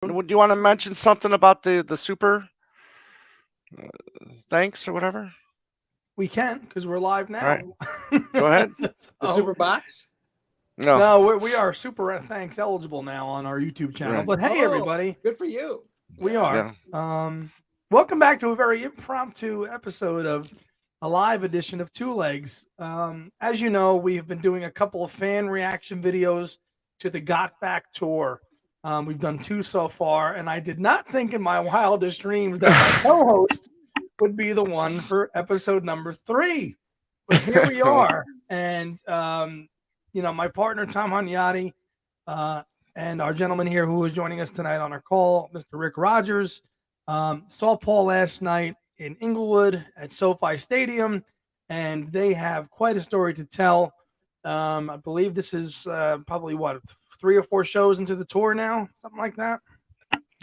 Would you want to mention something about the super thanks or whatever? We can because we're live All right, now. go ahead. The So, super box? No, no, we are super thanks eligible now on our YouTube channel. right. But hey, Oh, everybody, good for you. we Yeah. are. Yeah. Welcome back to a very impromptu episode of a live edition of Two Legs. As you know, we have been doing a couple of fan reaction videos to the Got Back tour. We've done two so far, and I did not think in my wildest dreams that my co-host would be the one for episode number 3. But here we are, and my partner Tom Hunyady, and our gentleman here who is joining us tonight on our call, Mr. Rick Rogers. Saw Paul last night in Inglewood at SoFi Stadium, and they have quite a story to tell. I believe this is probably 3 or 4 shows into the tour now, something like that.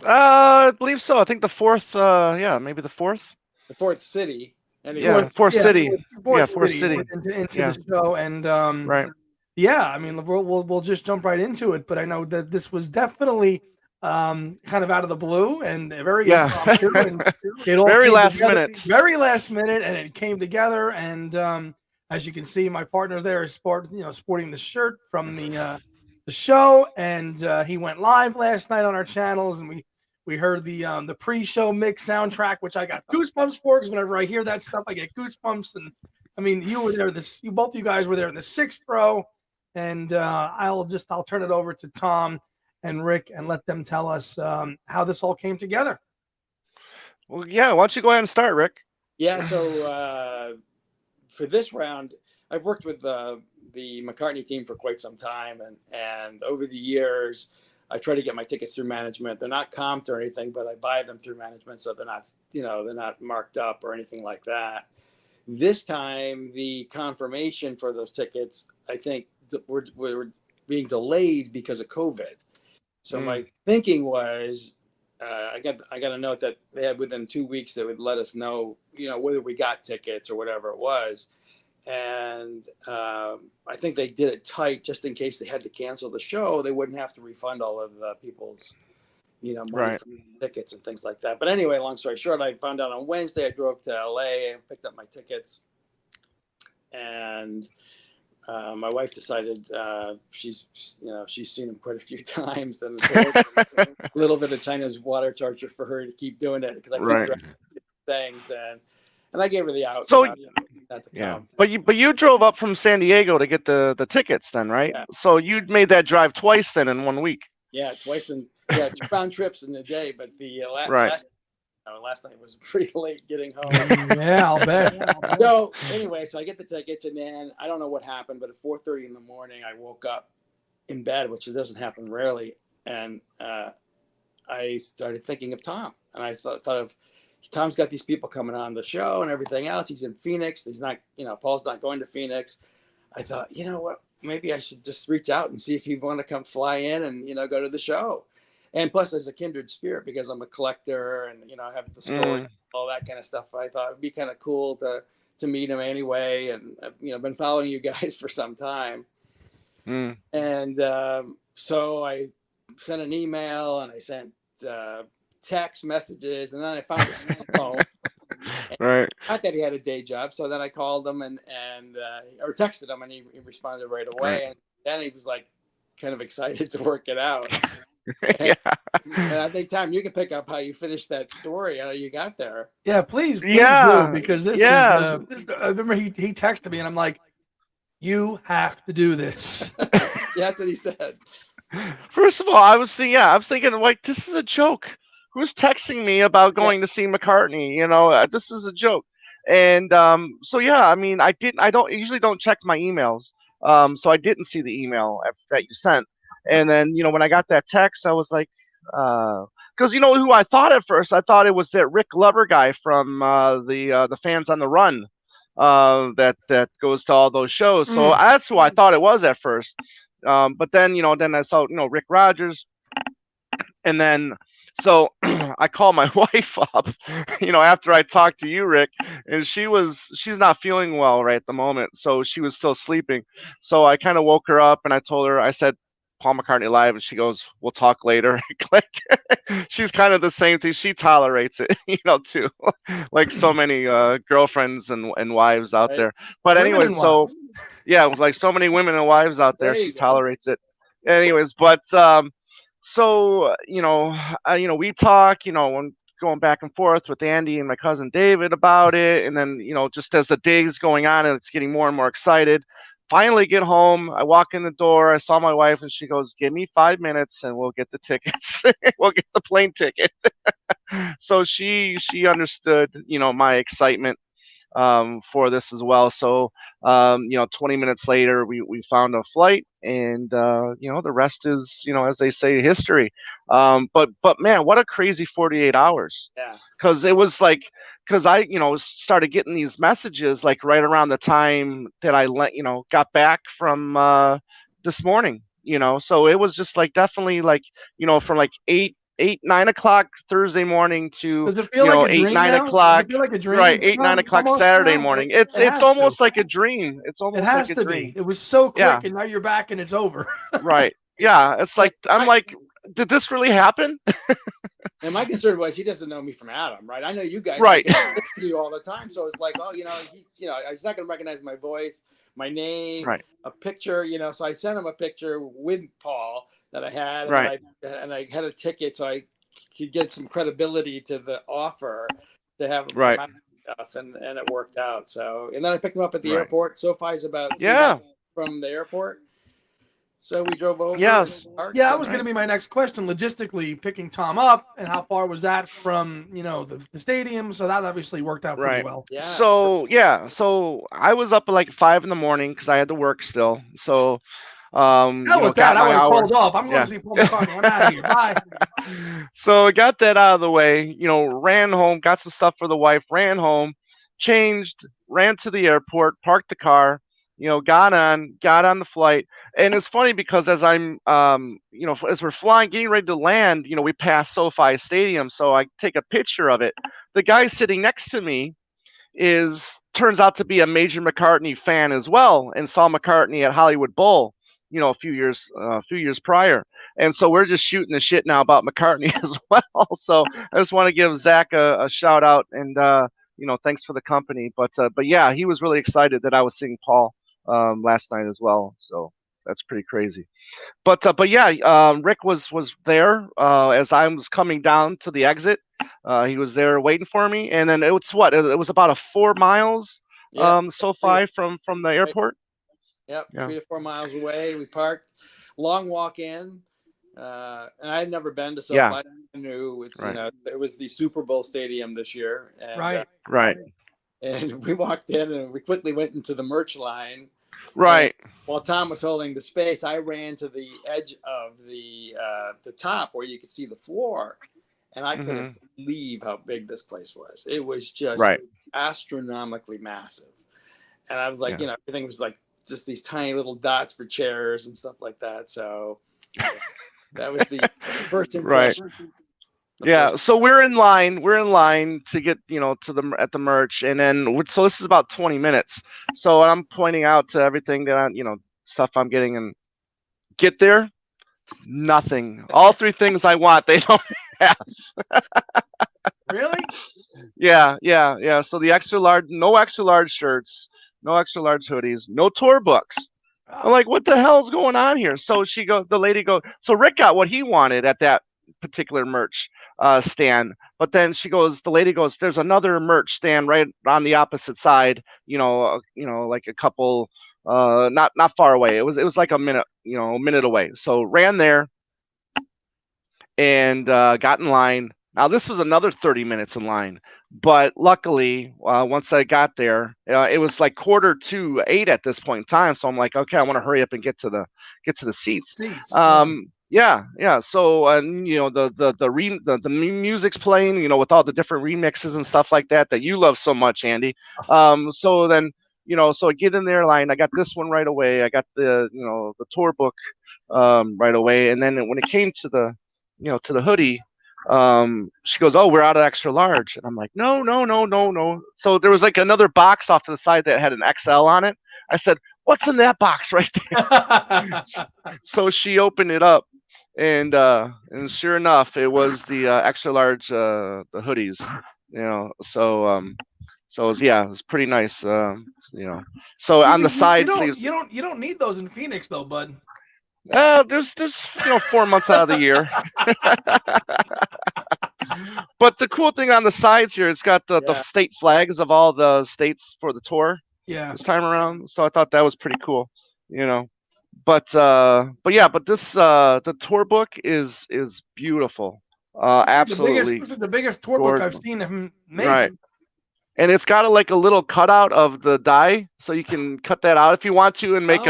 I believe so. I think the fourth. Yeah, maybe the fourth. The fourth city. Anyway. Yeah, fourth city. Fourth Fourth city city. into Yeah. the show, and Right. yeah, I mean we'll just jump right into it. But I know that this was definitely kind of out of the blue and very Yeah. impromptu, and it all Very came last together, minute. very last minute, and it came together. And as you can see, my partner there is sporting the shirt from the show, and he went live last night on our channels, and we heard the pre-show mix soundtrack, which I got goosebumps for, because whenever I hear that stuff, I get goosebumps. And I mean, you were there. Both you guys were there in the 6th row, and I'll turn it over to Tom and Rick and let them tell us how this all came together. Well, yeah. Why don't you go ahead and start, Rick? Yeah, so for this round, I've worked with the McCartney team for quite some time, and over the years, I try to get my tickets through management. They're not comped or anything, but I buy them through management, so they're not marked up or anything like that. This time, the confirmation for those tickets, I think, were being delayed because of COVID. So my thinking was, I got a note that they had within 2 weeks they would let us know, whether we got tickets or whatever it was. And I think they did it tight just in case they had to cancel the show. They wouldn't have to refund all of the people's, money Right. for tickets and things like that. But anyway, long story short, I found out on Wednesday. I drove to LA and picked up my tickets. And my wife decided she's seen him quite a few times, and it's a little bit of China's water torture for her to keep doing it, because I keep Right. driving things, and I gave her the out. So not to yeah, come. but you drove up from San Diego to get the tickets then, right? Yeah. So you made that drive twice then in 1 week. Yeah, twice 2 round trips in a day, but the Right. last night was pretty late getting home. Yeah, I'll bet. So anyway, so I get the tickets, and then I don't know what happened, but at 4:30 in the morning, I woke up in bed, which it doesn't happen rarely, and I started thinking of Tom, and I thought of Tom's got these people coming on the show and everything else. He's in Phoenix. He's not, Paul's not going to Phoenix. I thought, you know what? Maybe I should just reach out and see if he'd want to come fly in and, go to the show. And plus, there's a kindred spirit because I'm a collector and, I have the story, all that kind of stuff. I thought it'd be kind of cool to meet him anyway. And, I've been following you guys for some time. And so I sent an email and I sent text messages, and then I found his cell phone. Right. Not that he had a day job, so then I called him and or texted him, and he responded right away. Right. And then he was like kind of excited to work it out. Yeah. And I think, Tom, you can pick up how you finished that story, how you got there. Yeah, please Yeah. do, because this Yeah. is I remember he texted me, and I'm like, you have to do this. Yeah, that's what he said. First of all, I'm thinking like, this is a joke. Who's texting me about going to see McCartney? This is a joke. And so yeah, I mean, I usually don't check my emails. So I didn't see the email that you sent. And then, when I got that text, I was like, because you know who I thought at first? I thought it was that Rick Glover guy from the Fans on the Run, that goes to all those shows. So that's who I thought it was at first. But then, then I saw, Rick Rogers, and then so I called my wife up, after I talked to you, Rick, and she's not feeling well right at the moment, so she was still sleeping. So I kind of woke her up and I told her, I said, Paul McCartney live, and she goes, "We'll talk later." Like, she's kind of the same thing. She tolerates it, too, like so many girlfriends and wives out Right. there. But Women anyways, and so wives. yeah, it was like so many women and wives out there. There She you go. tolerates it. Anyways, but so we talk, when going back and forth with Andy and my cousin David about it, and then just as the day's going on and it's getting more and more excited. Finally get home. I walk in the door. I saw my wife, and she goes, "Give me 5 minutes, and we'll get the tickets. We'll get the plane ticket." So she understood, my excitement for this as well. So 20 minutes later, we found a flight, and the rest is, as they say, history. But man, what a crazy 48 hours. Yeah. Because it was like, because I started getting these messages like right around the time that I got back from this morning. So it was just like definitely like from like 8, 9 o'clock Thursday morning to Does it feel like a eight, dream nine now? Does o'clock it feel like a dream? right, 8, 9 o'clock Almost Saturday now? morning. It It's has almost to. like a dream. It's It almost has like a to dream. be. It was so quick, Yeah. and now you're back and it's over. Right. Yeah. It's like I'm Right. like, did this really happen? And my concern was he doesn't know me from Adam, right? I know you guys, Right. I listen to you all the time, so it's like, oh, he's not going to recognize my voice, my name, Right. a picture, So I sent him a picture with Paul that I had, and, Right. I had a ticket, so I could get some credibility to the offer to have him Right. come out and stuff, and it worked out. So, and then I picked him up at the Right. airport. SoFi's about 3 Yeah. miles from the airport. So we drove over. Yes. Yeah, that was Right. going to be my next question. Logistically, picking Tom up, and how far was that from the stadium? So that obviously worked out pretty Right. well. Yeah. So I was up at like 5 a.m. because I had to work still. So Hell with got that, I my would have hour. called off. I'm going Yeah. to see Paul McCartney. I'm out of here. Bye. So I got that out of the way, ran home, got some stuff for the wife, ran home, changed, ran to the airport, parked the car, got on the flight. And it's funny because as I'm, as we're flying, getting ready to land, we pass SoFi Stadium. So I take a picture of it. The guy sitting next to me turns out to be a major McCartney fan as well, and saw McCartney at Hollywood Bowl, a few years prior. And so we're just shooting the shit now about McCartney as well. So I just want to give Zach a shout out, and thanks for the company. But yeah, he was really excited that I was seeing Paul last night as well. So that's pretty crazy. But yeah, Rick was there as I was coming down to the exit. He was there waiting for me, and then it was about a 4 miles SoFi from the airport. Yep, Yeah. 3 to 4 miles away. We parked, long walk in, and I had never been to SoFi. Yeah. I knew it's Right. it was the Super Bowl stadium this year, and, Right. Right. And we walked in, and we quickly went into the merch line. Right. And while Tom was holding the space, I ran to the edge of the top where you could see the floor, and I couldn't believe how big this place was. It was just Right. astronomically massive, and I was like, Yeah. everything was like just these tiny little dots for chairs and stuff like that. So that was the first impression. Right. Yeah, so we're in line to get at the merch, and then so this is about 20 minutes. So I'm pointing out to everything that stuff I'm getting, and get there, nothing. All 3 things I want, they don't have. Really? Yeah. So the extra large, no extra large shirts, no extra large hoodies, no tour books. I'm like, what the hell's going on here? So the lady goes, so Rick got what he wanted at that particular merch stand, but then the lady goes, there's another merch stand right on the opposite side, like a couple, not far away. It was like a minute away. So ran there and got in line. Now this was another 30 minutes in line, but luckily once I got there, it was like 7:45 at this point in time. So I'm like, okay, I want to hurry up and get to the seats. Yeah. So the music's playing, with all the different remixes and stuff like that you love so much, Andy. So then so I get in there line. I got this one right away. I got the the tour book right away, and then when it came to the to the hoodie, she goes, oh, we're out of extra large, and I'm like, no. So there was like another box off to the side that had an XL on it. I said, what's in that box right there? So she opened it up, and sure enough, it was the extra large the hoodies. So it was, yeah, it was pretty nice. So on the side sleeves. You don't need those in Phoenix though, bud. There's 4 months out of the year. But the cool thing on the sides here, it's got the state flags of all the states for the tour. Yeah. This time around, so I thought that was pretty cool. But this the tour book is beautiful. Absolutely. This is the biggest tour book I've seen him make. Right. And it's got a little cutout of the die, so you can cut that out if you want to and make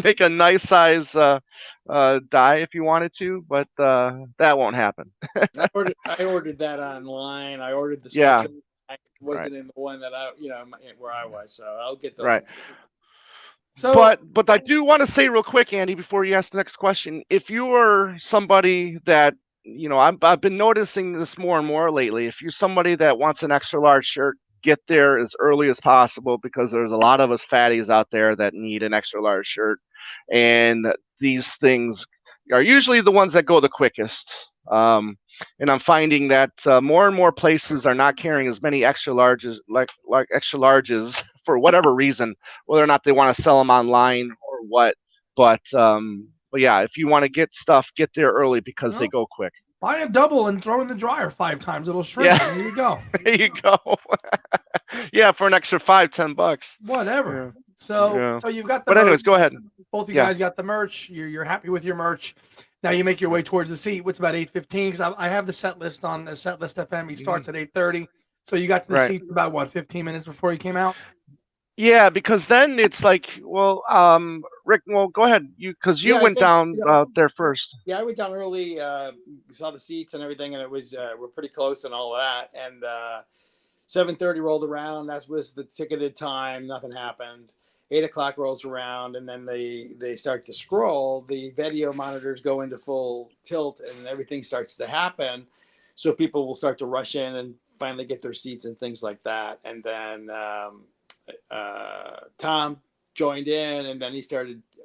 make a nice size die if you wanted to, but that won't happen. I ordered that online. I ordered the sweatshirt. I wasn't in the one that where I was, so I'll get those. Right. So, but I do want to say real quick, Andy, before you ask the next question, if you are somebody that I've been noticing this more and more lately. If you're somebody that wants an extra large shirt, get there as early as possible, because there's a lot of us fatties out there that need an extra large shirt, and these things are usually the ones that go the quickest. And I'm finding that more and more places are not carrying as many extra larges, like extra larges, for whatever reason, whether or not they want to sell them online or what. But yeah, if you want to get stuff, get there early, because they go quick. Buy a double and throw it in the dryer 5 times. It'll shrink. Yeah. There you go. There you go. Yeah, for an extra $5-10. Whatever. Yeah. So you've got the But anyways, merch. go ahead. Both you guys got the merch. You're happy with your merch. Now you make your way towards the seat. What's about 8:15? Because I have the set list on the set list FM. He starts at 8:30. So you got to the seat about what, 15 minutes before you came out? Yeah, because then it's like, well, Rick, well, go ahead, because you went down there first. Yeah, I went down early. Saw the seats and everything, and it was we're pretty close and all that. And 7:30 rolled around. That was the ticketed time. Nothing happened. 8 o'clock rolls around, and then they start to scroll. The video monitors go into full tilt, and everything starts to happen. So people will start to rush in and finally get their seats and things like that. And then Tom joined in, and then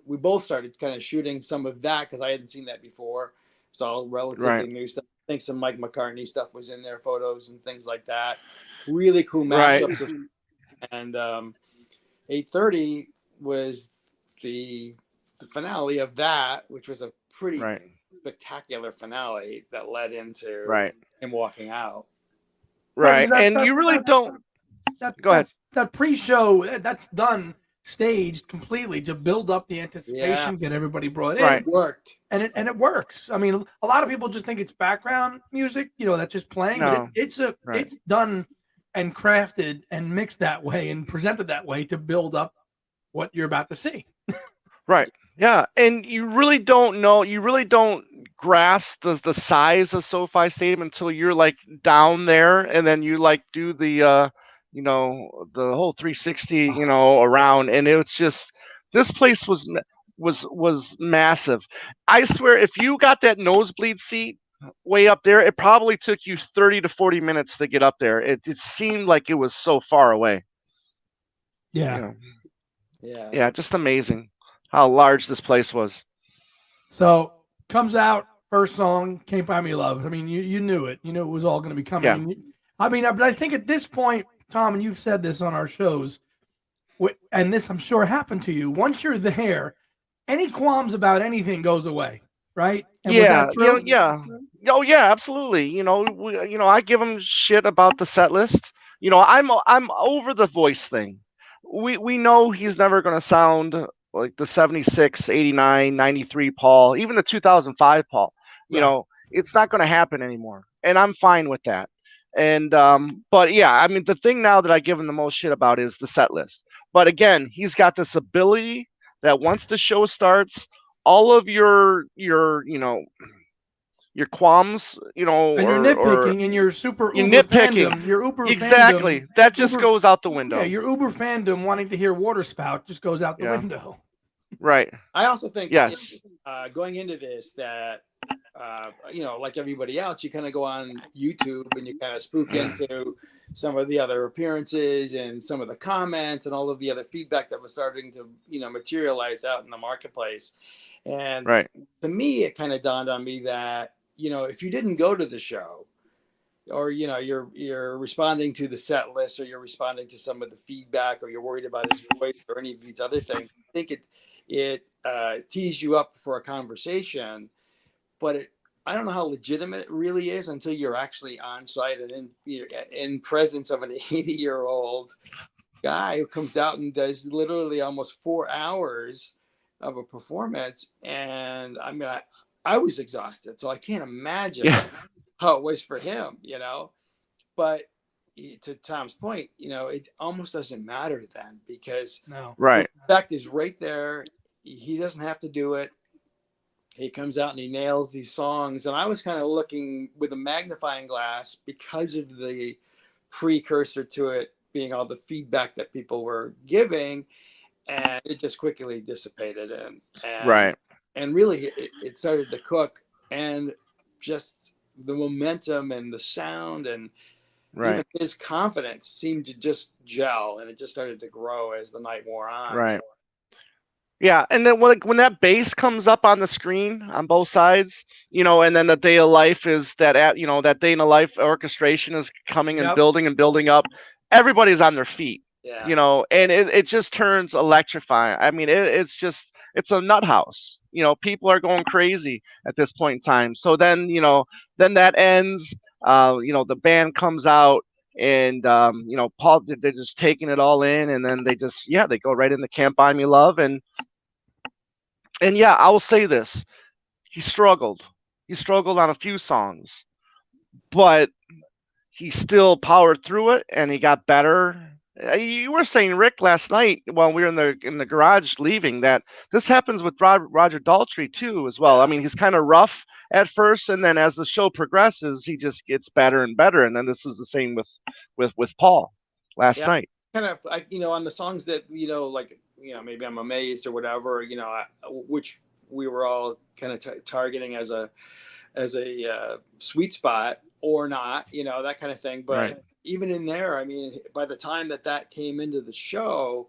we both started kind of shooting some of that, because I hadn't seen that before. It's all relatively new stuff. I think some Mike McCartney stuff was in there, photos and things like that. Really cool mashups. And 8:30 was the finale of that, which was a pretty spectacular finale that led into him walking out. Right. And you really don't. Go ahead. That pre-show, that's done, staged completely to build up the anticipation, get everybody brought in. It worked. And it works. I mean, a lot of people just think it's background music, that's just playing. No. But it's done and crafted and mixed that way and presented that way to build up what you're about to see. Right. Yeah. And you really don't grasp the size of SoFi Stadium until you're like down there, and then you like do the the whole 360 around, and it was just, this place was massive. I swear, if you got that nosebleed seat way up there, it probably took you 30 to 40 minutes to get up there. It seemed like it was so far away. Yeah. Yeah, just amazing how large this place was. So comes out, first song, Can't Buy Me Love. I mean, you knew it. You knew it was all going to be coming. Yeah. But I think at this point, Tom, and you've said this on our shows, and this I'm sure happened to you, once you're there, any qualms about anything goes away, right? And yeah. Oh yeah, absolutely. I give them shit about the set list. I'm over the voice thing. We know he's never going to sound like the 76, 89, 93 Paul, even the 2005 Paul. It's not going to happen anymore, and I'm fine with that. And but yeah, I mean, the thing now that I give him the most shit about is the set list. But again, he's got this ability that once the show starts, all of your qualms, and you're nitpicking, and your uber fandom, your uber exactly fandom, that just goes out the window. Yeah, your uber fandom wanting to hear Water Spout just goes out the window. Right. I also think yes, going into this, that like everybody else, you kind of go on YouTube and you kind of spook into some of the other appearances and some of the comments and all of the other feedback that was starting to, materialize out in the marketplace. And to me, it kind of dawned on me that, if you didn't go to the show, or you're responding to the set list, or you're responding to some of the feedback, or you're worried about his voice or any of these other things, I think it tees you up for a conversation. But I don't know how legitimate it really is until you're actually on site and in presence of an 80-year-old guy who comes out and does literally almost 4 hours of a performance. And I mean, I was exhausted, so I can't imagine how it was for him, But to Tom's point, it almost doesn't matter then, because the effect is right there. He doesn't have to do it. He comes out and he nails these songs. And I was kind of looking with a magnifying glass because of the precursor to it being all the feedback that people were giving, and it just quickly dissipated. And really it started to cook, and just the momentum and the sound and even his confidence seemed to just gel, and it just started to grow as the night wore on. So, yeah, and then when that bass comes up on the screen on both sides, and then the day of life is that that day in the life orchestration is coming and building up, everybody's on their feet. And it just turns electrifying. I mean, it's a nut house. People are going crazy at this point in time. So then then that ends. The band comes out, and Paul, they're just taking it all in, and then they go right into Can't Buy Me Love, and I will say this: he struggled on a few songs, but he still powered through it, and he got better. You were saying, Rick, last night while we were in the garage leaving, that this happens with Roger Daltrey too as well. I mean, he's kind of rough at first, and then as the show progresses, he just gets better and better. And then this was the same with Paul last night. Kind of like, on the songs that maybe I'm Amazed or whatever, which we were all kind of targeting as a sweet spot or not, that kind of thing. But even in there, I mean, by the time that came into the show,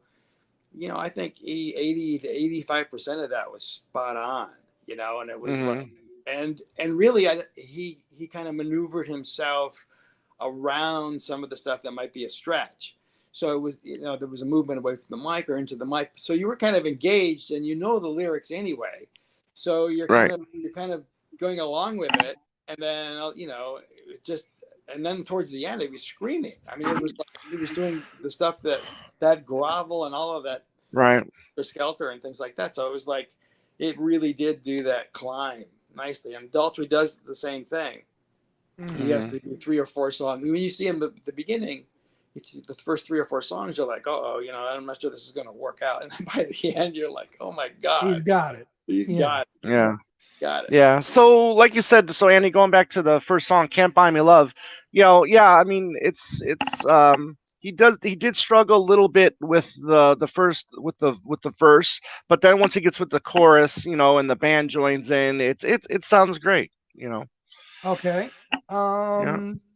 I think 80 to 85% of that was spot on, and it was like, and really, he kind of maneuvered himself around some of the stuff that might be a stretch. So it was, there was a movement away from the mic or into the mic. So you were kind of engaged, and the lyrics anyway. So you're kind of going along with it, and then and then towards the end, he was screaming. I mean, it was like he was doing the stuff that grovel and all of that, for Skelter and things like that. So it was like, it really did do that climb nicely. And Daltrey does the same thing. He has to do 3 or 4 songs. When you see him at the beginning, the first 3 or 4 songs, you're like, I'm not sure this is going to work out. And then by the end, you're like, oh my God, he's got it. He's got it. Yeah. Got it. Yeah. So like you said, Andy, going back to the first song, Can't Buy Me Love, I mean, it's he did struggle a little bit with the first with the verse, but then once he gets with the chorus, and the band joins in, it sounds great, Okay.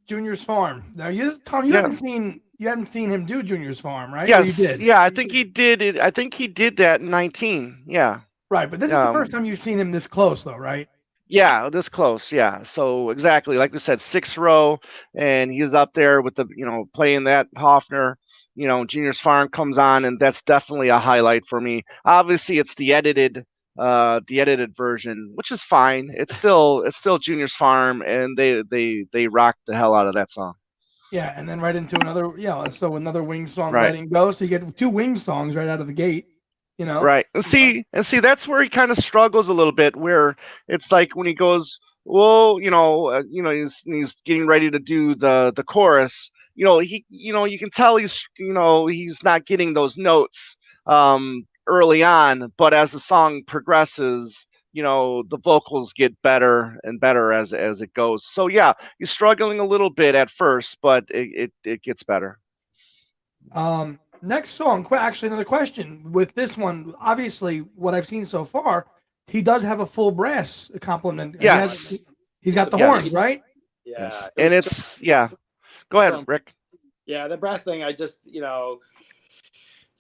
Junior's Farm. Now Tom, you haven't seen him do Junior's Farm, right? Yes. You did? Yeah, I think he did it. I think he did that in 19. Yeah. Right, but this is the first time you've seen him this close, though, right? Yeah, this close. Yeah. So exactly, like we said, 6th row, and he's up there with the playing that Hofner. Junior's Farm comes on, and that's definitely a highlight for me. Obviously, it's the edited version, which is fine. It's still Junior's Farm, and they rock the hell out of that song. Yeah, and then right into another another Wings song, Letting Go. So you get 2 Wings songs right out of the gate. Right. And see, that's where he kind of struggles a little bit, where it's like when he goes, well, he's getting ready to do the chorus, you can tell he's not getting those notes early on, but as the song progresses, the vocals get better and better as it goes. So yeah, he's struggling a little bit at first, but it gets better. Next song, actually another question with this one. Obviously, what I've seen so far, he does have a full brass complement. Yes. He's got the Yes. horns, right? Yeah, Yes. And it's Go ahead, Rick. Yeah, the brass thing. I just it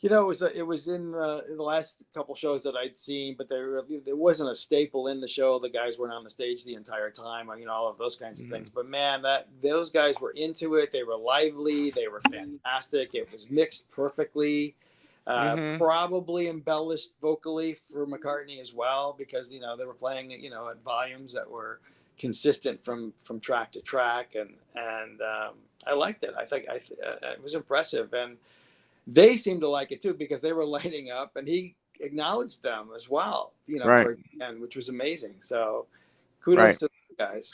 was in the last couple shows that I'd seen, but there wasn't a staple in the show. The guys weren't on the stage the entire time. All of those kinds of things. But man, those guys were into it. They were lively. They were fantastic. It was mixed perfectly. Probably embellished vocally for McCartney as well, because they were playing at volumes that were consistent from track to track, and I liked it. I think it was impressive, and they seemed to like it too, because they were lighting up, and he acknowledged them as well, towards the end, which was amazing. So kudos to the guys.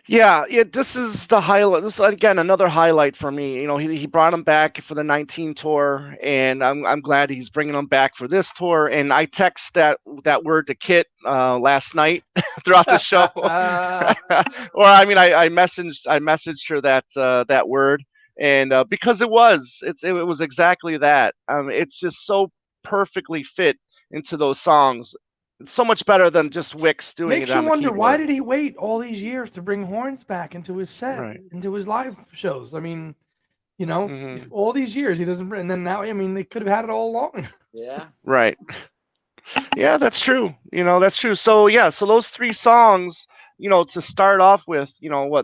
Yeah, this is the highlight. This is, again, another highlight for me. He brought him back for the 19 tour, and I'm glad he's bringing him back for this tour. And I text that word to Kit last night throughout the show, or I messaged her that word, and because it was exactly that. It's just so perfectly fit into those songs. It's so much better than just Wicks doing Makes it on you the wonder, keyboard. why did he wait all these years to bring horns back into his set, Right. into his live shows? I mean, Mhm. all these years he doesn't, and then now, they could have had it all along. Yeah. Right. Yeah, that's true. That's true. So so those three songs, to start off with,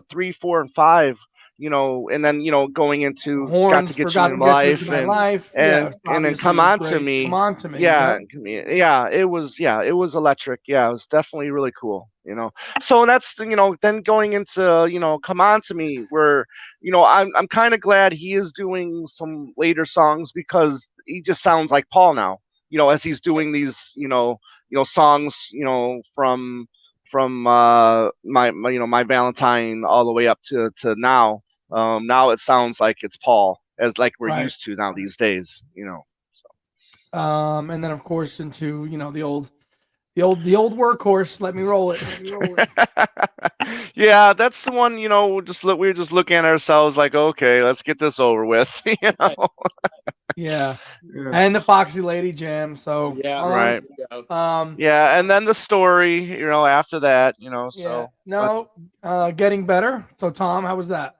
3, 4, and 5, and then going into Got to Horns, Get You Forgot in to Get You Into Life, My Life. Yeah, and then obviously Come was On to great. Me. Come On to Me. Yeah, Yep. it was electric. Yeah, it was definitely really cool. So that's then going into Come On to Me, where I'm kind of glad he is doing some later songs, because he just sounds like Paul now. As he's doing these songs from my Valentine all the way up to now. Now it sounds like it's Paul, as like we're used to now these days. So. And then of course into the old workhorse. Let me roll it. Yeah, that's the one. We were just looking at ourselves like, okay, let's get this over with. Yeah. And the Foxy Lady Jam. So right. Yeah, and then the story. After that. So Getting Better. So Tom, how was that?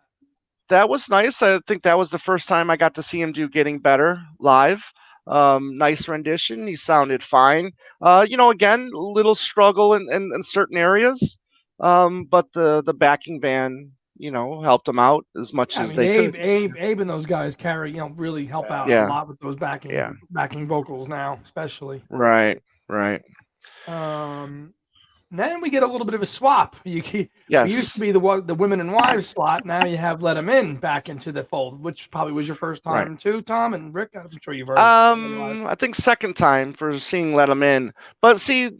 That was nice. I think that was the first time I got to see him do Getting Better live. Nice rendition. He sounded fine. Again, a little struggle in certain areas, but the backing band, helped him out as much as they could. Abe and those guys carry, really help out a lot with those backing vocals now, especially. Right. Then we get a little bit of a swap. Yes. We used to be the women and wives slot. Now you have Let 'Em In back into the fold, which probably was your first time too, Tom and Rick. I'm sure you've heard. I think second time for seeing Let 'Em In. But see,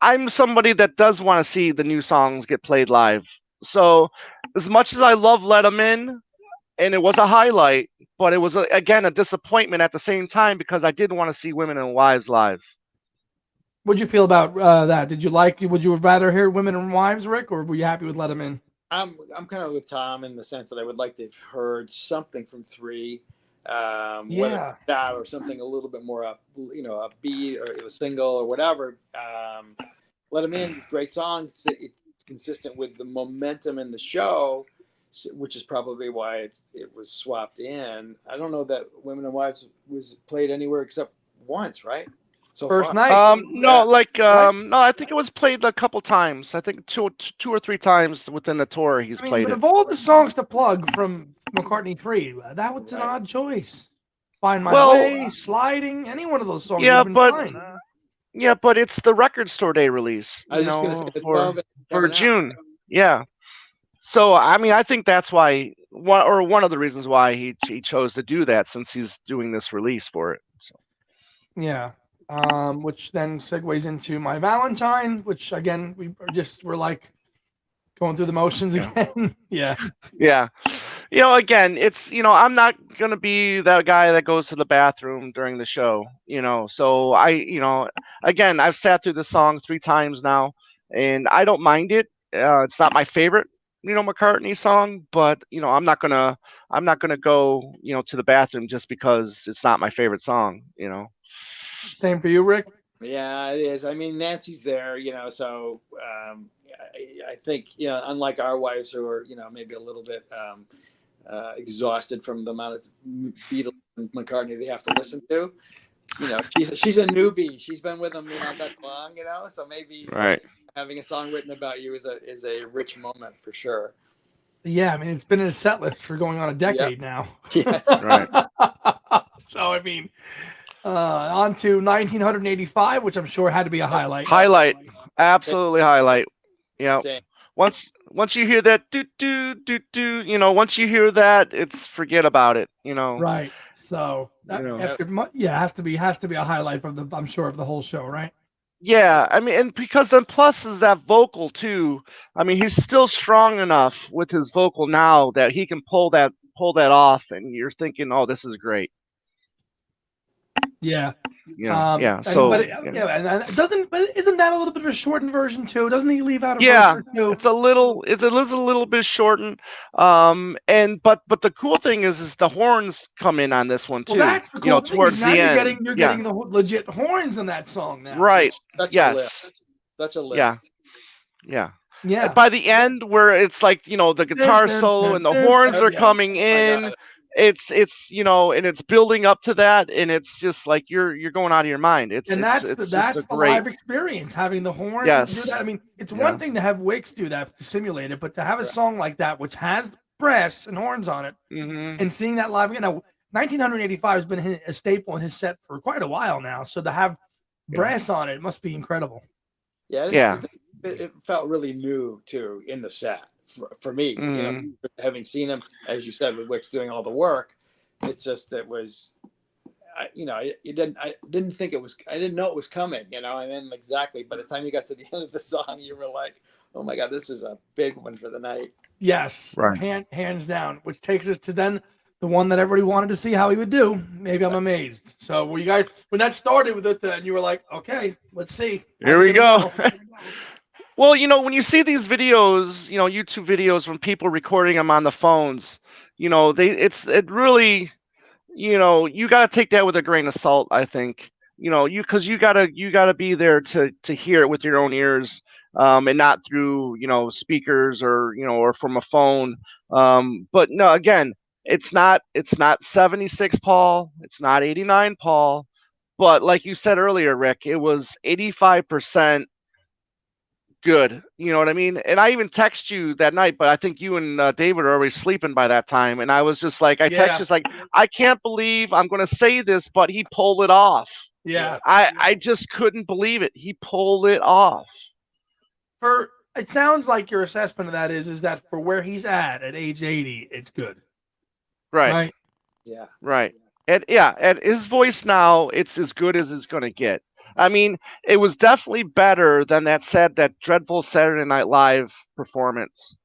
I'm somebody that does want to see the new songs get played live. So as much as I love Let 'Em In, and it was a highlight, but it was again a disappointment at the same time, because I did want to see Women and Wives live. What'd you feel about that? Would you rather hear Women and Wives, Rick, or were you happy with Let 'Em In? I'm kind of with Tom in the sense that I would like to have heard something from 3, whether that or something a little bit more upbeat, or a single or whatever. Let 'Em In is a great song. It's consistent with the momentum in the show, which is probably why it was swapped in. I don't know that Women and Wives was played anywhere except once, right? So first far. night. No, no, I think it was played a couple times. I think two or three times within the tour he's played but it. Of all the songs to plug from McCartney 3, that was an odd choice. Find My Way, Sliding, any one of those songs. Yeah, fine. But it's the Record Store Day release. I was just gonna say for June. Yeah. So I think that's why one of the reasons why he chose to do that, since he's doing this release for it. So. Yeah. Which then segues into My Valentine, which again we're like going through the motions again. Yeah. Again, it's I'm not gonna be that guy that goes to the bathroom during the show. So again, I've sat through the song 3 times now, and I don't mind it. It's not my favorite McCartney song, but I'm not gonna go to the bathroom just because it's not my favorite song. Same for you, Rick? Yeah, it is. I mean, Nancy's there, so I think, unlike our wives who are, maybe a little bit exhausted from the amount of Beatles and McCartney they have to listen to. She's a newbie. She's been with them, not that long, so maybe Right. having a song written about you is a rich moment for sure. Yeah, I mean, it's been in a set list for going on a decade now. Yeah, that's right. So, I mean, on to 1985, which I'm sure had to be a highlight. Highlight. Absolutely highlight. Yeah. Same. Once you hear that do do do do, once you hear that, it's forget about it, Right. So that has to be a highlight of I'm sure of the whole show, right? Yeah, I mean, and because then plus is that vocal too. I mean, he's still strong enough with his vocal now that he can pull that off, and you're thinking, oh, this is great. Yeah. Yeah. And So isn't that a little bit of a shortened version too? Doesn't he leave out a yeah, verse or two? it's a little bit shortened. And but the cool thing is the horns come in on this one too. Well, that's the cool thing. Towards Now the end. you're getting the legit horns in that song now. Right. Yes. Such a lift. Yeah. Yeah. Yeah. By the end, where it's like the guitar solo and the horns are coming in, it's and it's building up to that, and it's just like you're going out of your mind. That's the live experience, having the horns. Yes. Do that. I mean, it's one thing to have Wicks do that to simulate it, but to have a song like that which has brass and horns on it, and seeing that live again. Now, 1985 has been a staple in his set for quite a while now, so to have brass on it must be incredible. Yeah. It felt really new too in the set for me. Having seen him, as you said, with Wicks doing all the work, it was, I didn't know it was coming, and then exactly by the time you got to the end of the song, you were like, oh my God, this is a big one for the night. Yes, right. Hands down, which takes us to then the one that everybody wanted to see how he would do. Maybe I'm amazed. So were you guys, when that started with it, then you were like, okay, let's see. Here we go. Well, when you see these videos, YouTube videos from people recording them on the phones, it really, you got to take that with a grain of salt, I think, because you gotta be there to hear it with your own ears, and not through, speakers or from a phone. But no, again, it's not 76 Paul, it's not 89 Paul, but like you said earlier, Rick, it was 85% good. You know what I mean? And I even text you that night, but I think you and David are already sleeping by that time. And I was just like, text just like, I can't believe I'm going to say this, but he pulled it off. Yeah. I just couldn't believe it. He pulled it off. It sounds like your assessment of that is that for where he's at age 80, it's good. Right. Yeah. Right. At his voice now, it's as good as it's going to get. I mean, it was definitely better than that dreadful Saturday Night Live performance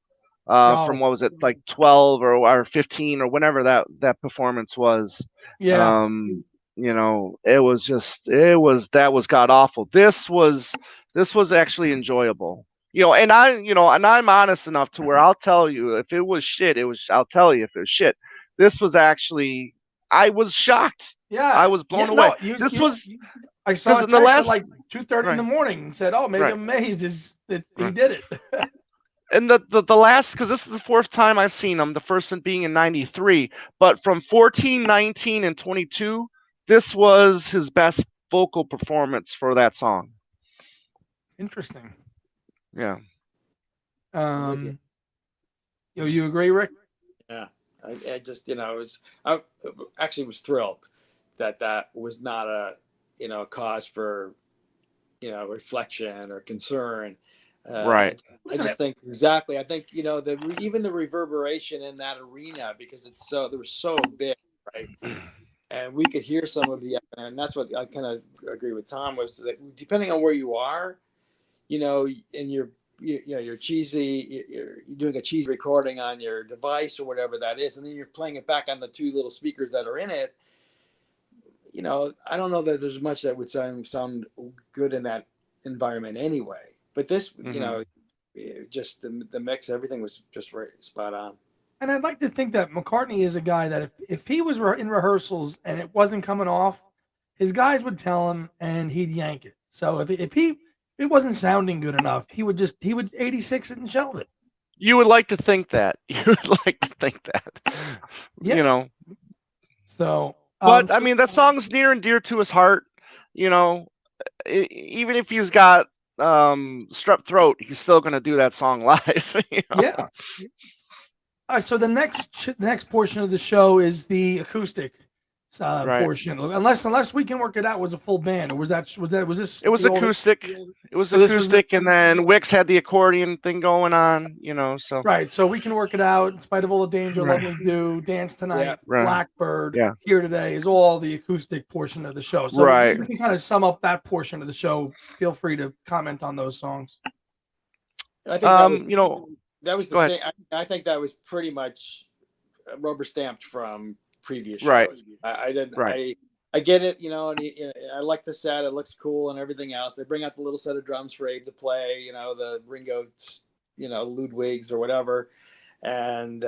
from, what was it, like 12 or 15 or whenever that performance was. Yeah. It was that was god awful. This was actually enjoyable. And I'm honest enough to where I'll tell you if it was shit, I'll tell you if it was shit. This was actually, I was shocked. Yeah. I was blown away. I saw it at like 2:30 in the morning and said, "Oh, maybe I'm amazed that he did it." And the last, because this is the fourth time I've seen him, the first one being in '93, but from 14, 19, and 22, this was his best vocal performance for that song. Interesting. Yeah. You agree, Rick? Yeah. I just, I actually was thrilled that was not a cause for, reflection or concern. Right. I just think exactly. I think, even the reverberation in that arena, because they were so big, right? And we could hear some of and that's what I kind of agree with Tom, was that depending on where you are, and you're cheesy, you're doing a cheesy recording on your device or whatever that is, and then you're playing it back on the two little speakers that are in it. I don't know that there's much that would sound good in that environment anyway. But this, just the mix, everything was just right, spot on. And I'd like to think that McCartney is a guy that if he was in rehearsals and it wasn't coming off, his guys would tell him and he'd yank it. So if he it wasn't sounding good enough, he would 86 it and shelve it. You would like to think that. You would like to think that. Yeah. You know. So, But I mean, that song's near and dear to his heart. You know, even if he's got strep throat, he's still gonna do that song live. You know? Yeah. All right, so the next portion of the show is the acoustic Right. portion. Unless we can work it out, was a full band, or was this? It was acoustic. It was acoustic, and then Wicks had the accordion thing going on. You know, so right. So we can work it out. In spite of all the danger, Right. Let Me Do, Dance Tonight, Yeah. Right. Blackbird, Yeah. Here Today is all the acoustic portion of the show. So Right. we can kind of sum up that portion of the show. Feel free to comment on those songs. I think that was, you know, that was the go same. I think that was pretty much rubber stamped from previous shows. Right. I didn't. Right. I get it, you know, and I like the set. It looks cool and everything else. They bring out the little set of drums for Abe to play, you know, the Ringo, you know, Ludwigs or whatever, and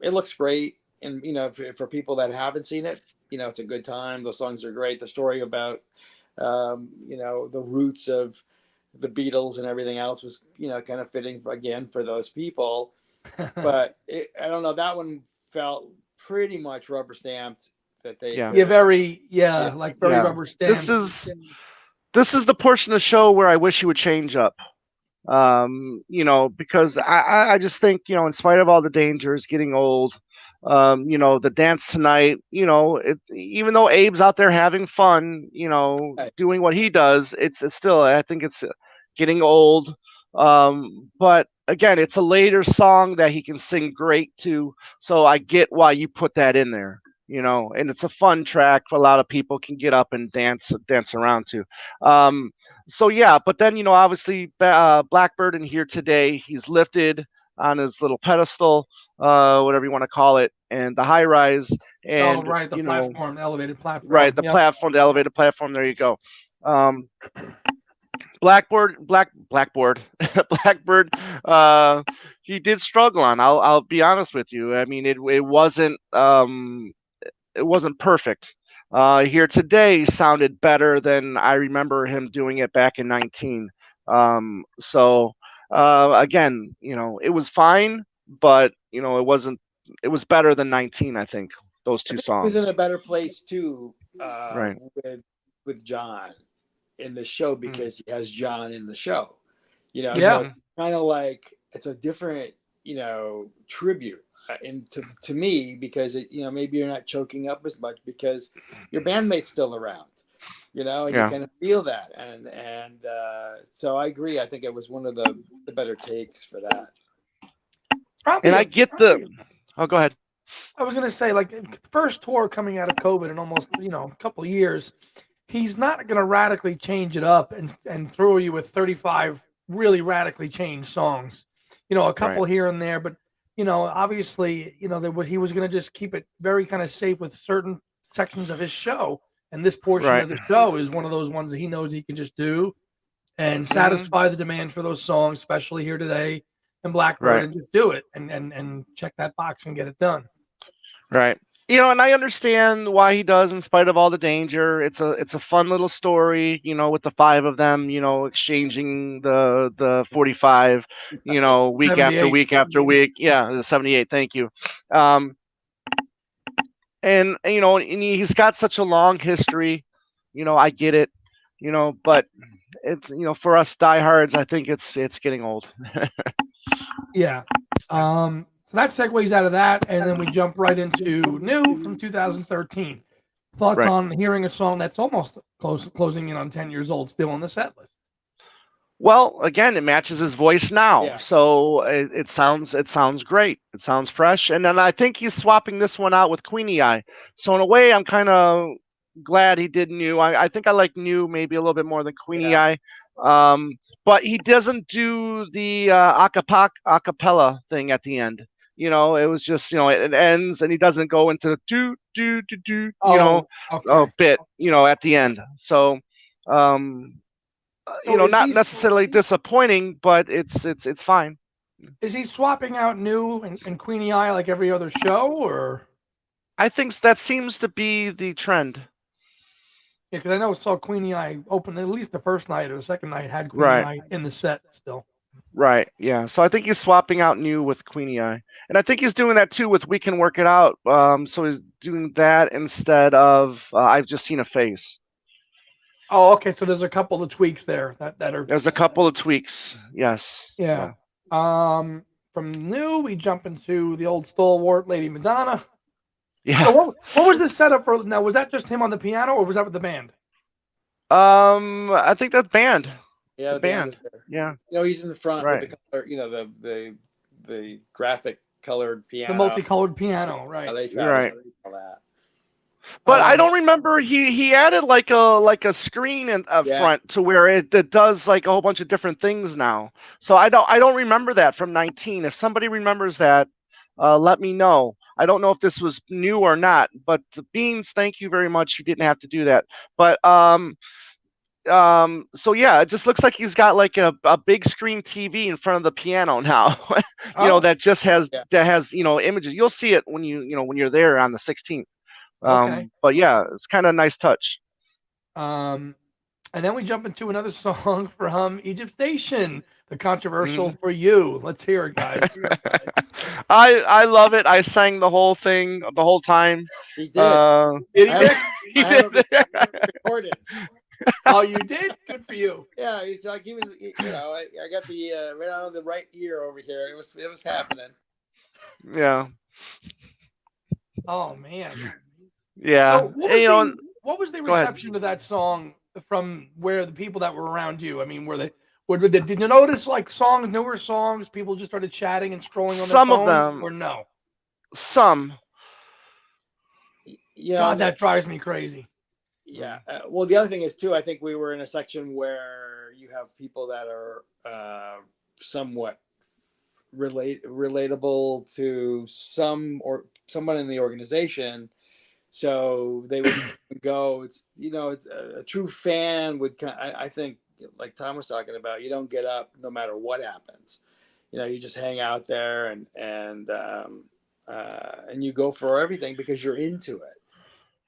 it looks great. And you know, for people that haven't seen it, you know, it's a good time. Those songs are great. The story about, you know, the roots of the Beatles and everything else was, you know, kind of fitting again for those people. But I don't know, that one felt pretty much rubber stamped. That they like very Yeah. rubber stamped. This is the portion of the show where I wish he would change up. You know, because I just think, you know, in spite of all the dangers, getting old, you know, the Dance Tonight, you know, even though Abe's out there having fun, you know, doing what he does, it's still, I think it's getting old. But again, it's a later song that he can sing great to, so I get why you put that in there. You know, and it's a fun track for a lot of people can get up and dance around to. So yeah, but then, you know, obviously Blackbird in Here Today, he's lifted on his little pedestal, whatever you want to call it, and the high rise, and the platform, the elevated platform. Right, the platform, the elevated platform. There you go. Blackbird, he did struggle on. I'll be honest with you. I mean, it wasn't perfect. Here Today sounded better than I remember him doing it back in 19. So again, you know, it was fine, but you know, it wasn't. It was better than 19. I think those two songs. He was in a better place too, right, with John in the show because he has John in the show. You know, yeah, so kind of like it's a different, you know, tribute. And to me, because you know, maybe you're not choking up as much because your bandmate's still around, you know, and you kind of feel that, and so I agree. I think it was one of the better takes for that. Probably, and I get the. Oh, go ahead. I was gonna say, like, first tour coming out of COVID in almost, you know, a couple of years, he's not gonna radically change it up and throw you with 35 really radically changed songs, you know, a couple here and there, but. You know, obviously, you know, he was going to just keep it very kind of safe with certain sections of his show. And this portion of the show is one of those ones that he knows he can just do and satisfy the demand for those songs, especially Here Today and Blackbird, and just do it and check that box and get it done. Right. You know, and I understand why he does in spite of all the danger. It's a fun little story, you know, with the five of them, you know, exchanging the 45, you know, week after week after week. Yeah, the 78, thank you. And you know, and he's got such a long history, you know, I get it, you know, but it's, you know, for us diehards, I think it's getting old. Yeah. So that segues out of that, and then we jump right into new from 2013. Thoughts on hearing a song that's almost closing in on 10 years old, still on the set list? Well, again, it matches his voice now, so it sounds great. It sounds fresh, and then I think he's swapping this one out with Queenie Eye. So in a way, I'm kind of glad he did New. I think I like New maybe a little bit more than Queenie Eye. But he doesn't do the acapella thing at the end. You know, it was just, you know, it ends and he doesn't go into do bit, you know, at the end. So, you know, not necessarily disappointing, but it's fine. Is he swapping out New and Queenie Eye like every other show, or? I think that seems to be the trend. Yeah, because I know I saw Queenie Eye open at least the first night or the second night had Queenie Right. Eye in the set still. Right. Yeah. So I think he's swapping out New with Queenie Eye, and I think he's doing that too with We Can Work It Out. So he's doing that instead of I've Just Seen a Face. Oh, okay. So there's a couple of tweaks there that are. There's a couple of tweaks. Yes. Yeah. From New, we jump into the old stalwart Lady Madonna. Yeah. So what was the setup for now? Was that just him on the piano, or was that with the band? I think that's band. Yeah, the band. Yeah. He's in the front Right. with the color, the graphic colored piano, The multicolored piano, right? They Right. all that. But I don't remember he added like a screen in up front to where it does like a whole bunch of different things now. So I don't remember that from 19. If somebody remembers that, let me know. I don't know if this was new or not, but the Beans, thank you very much. You didn't have to do that. But so yeah, it just looks like he's got like a big screen TV in front of the piano now. That just has images. You'll see it when when you're there on the 16th. Okay. But yeah, it's kind of a nice touch. And then we jump into another song from Egypt Station, the controversial For You. Let's hear it, guys. I love it. I sang the whole thing the whole time. He did. Did he, Nick? He did. Recorded. Oh, you did? Good for you. Yeah, he's like he was. I got the right out of the right ear over here. It was happening. Yeah. Oh man. Yeah. So what was the reception to that song from where the people that were around you? I mean, did you notice like newer songs, people just started chatting and scrolling on their phones? Some of them, or no? Some. Yeah. God, that drives me crazy. Yeah. Well, the other thing is too. I think we were in a section where you have people that are somewhat relatable to someone in the organization. So they would go. It's a true fan would. I think like Tom was talking about. You don't get up no matter what happens. You just hang out there and you go for everything because you're into it.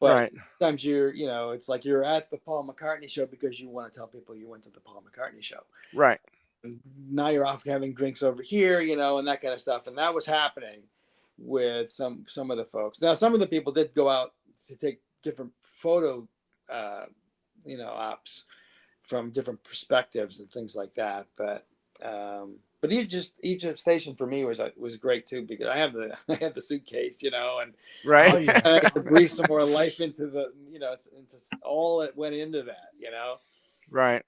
But sometimes it's like you're at the Paul McCartney show because you want to tell people you went to the Paul McCartney show. Right. And now you're off having drinks over here, and that kind of stuff. And that was happening with some of the folks. Now, some of the people did go out to take different photo, ops from different perspectives and things like that. But Egypt Station for me was great too because I have the suitcase, and right. And I got to breathe some more life into the, into all that went into that, Right.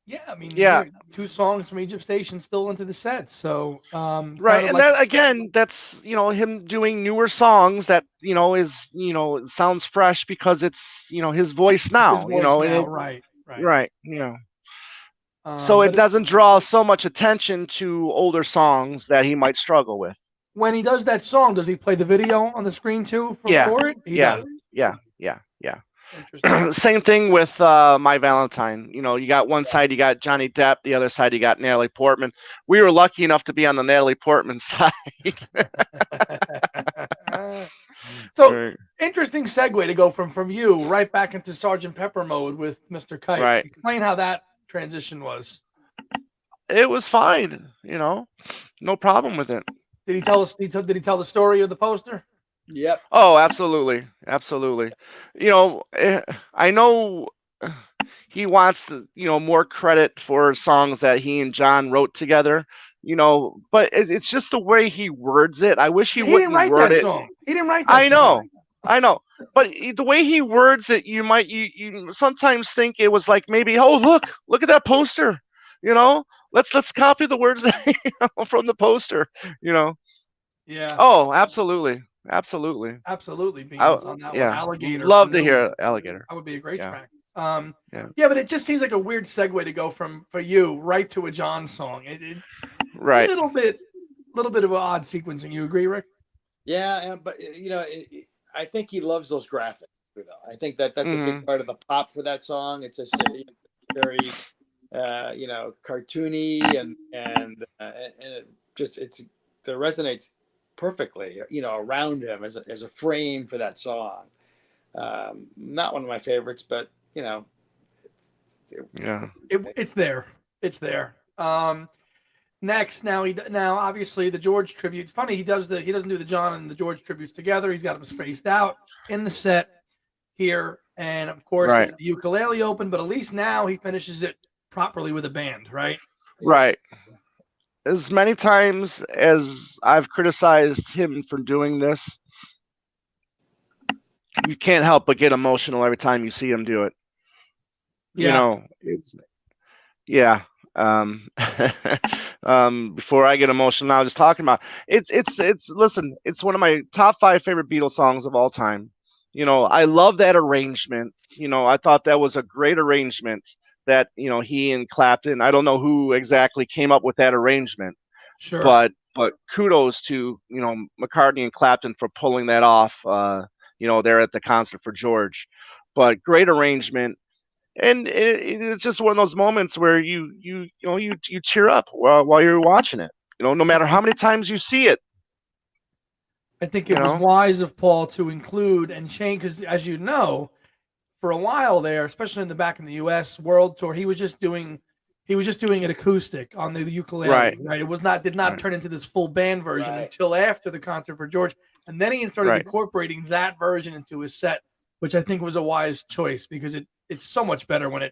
Yeah, I mean, yeah, 2 songs from Egypt Station still into the set. So right, and that again, that's him doing newer songs that is sounds fresh because it's his voice now. Right. Right. So it doesn't draw so much attention to older songs that he might struggle with. When he does that song, does he play the video on the screen too for it? Yeah. Interesting. Same thing with My Valentine. You got one side, you got Johnny Depp, the other side, you got Natalie Portman. We were lucky enough to be on the Natalie Portman side. So interesting segue to go from you right back into Sgt. Pepper mode with Mr. Kite. Right. Explain how that transition was. It was fine, no problem with it. Did he tell us? Did he tell the story of the poster? Yep. Oh, absolutely. I know he wants more credit for songs that he and John wrote together. But it's just the way he words it. I wish he wouldn't write word that it. song. He didn't write that song. I know. But the way he words it, you sometimes think it was like maybe, oh look at that poster. Let's copy the words from the poster. Yeah. Oh, absolutely. Beans on that one. Alligator. Love to hear Alligator. That would be a great track. Yeah, but it just seems like a weird segue to go for you right to a John song. Right. A little bit of an odd sequencing. You agree, Rick? Yeah, but I think he loves those graphics. I think that's a big part of the pop for that song. It's just very cartoony and it just it resonates perfectly around him as a frame for that song. Not one of my favorites, but Yeah. It's there. It's there. Next, now obviously the George tribute. It's funny he doesn't do the John and the George tributes together. He's got them spaced out in the set here, and of course Right. it's the ukulele open. But at least now he finishes it properly with a band, right? Right. As many times as I've criticized him for doing this, you can't help but get emotional every time you see him do it. Yeah. It's before I get emotional now, just talking about listen, it's one of my top 5 favorite Beatles songs of all time. I love that arrangement. I thought that was a great arrangement that, he and Clapton, I don't know who exactly came up with that arrangement, Sure. but kudos to, McCartney and Clapton for pulling that off, there at the concert for George. But great arrangement. And it's just one of those moments where you cheer up while you're watching it. No matter how many times you see it. I think it was wise of Paul to include and change, because as you know, for a while there, especially in the U.S. World Tour, he was just doing it acoustic on the ukulele, right? It did not turn into this full band version until after the concert for George, and then he started incorporating that version into his set, which I think was a wise choice, because it's so much better when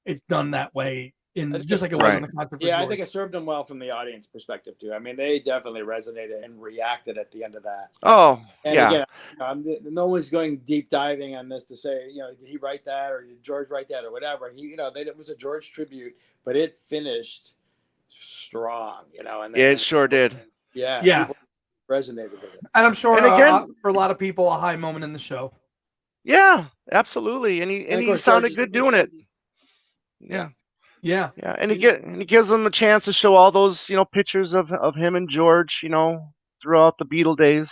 it's done that way, just like it was in the concert for George. I think it served them well from the audience perspective too. I mean, they definitely resonated and reacted at the end of that. Oh, and again, no one's going deep diving on this to say, did he write that or did George write that or whatever. It was a George tribute, but it finished strong, and it sure did. Yeah. Resonated with it. And I'm sure, and again, for a lot of people, a high moment in the show. Yeah, absolutely. And he sounded good doing it. Yeah. And he gives them a chance to show all those, pictures of him and George, throughout the Beatle days.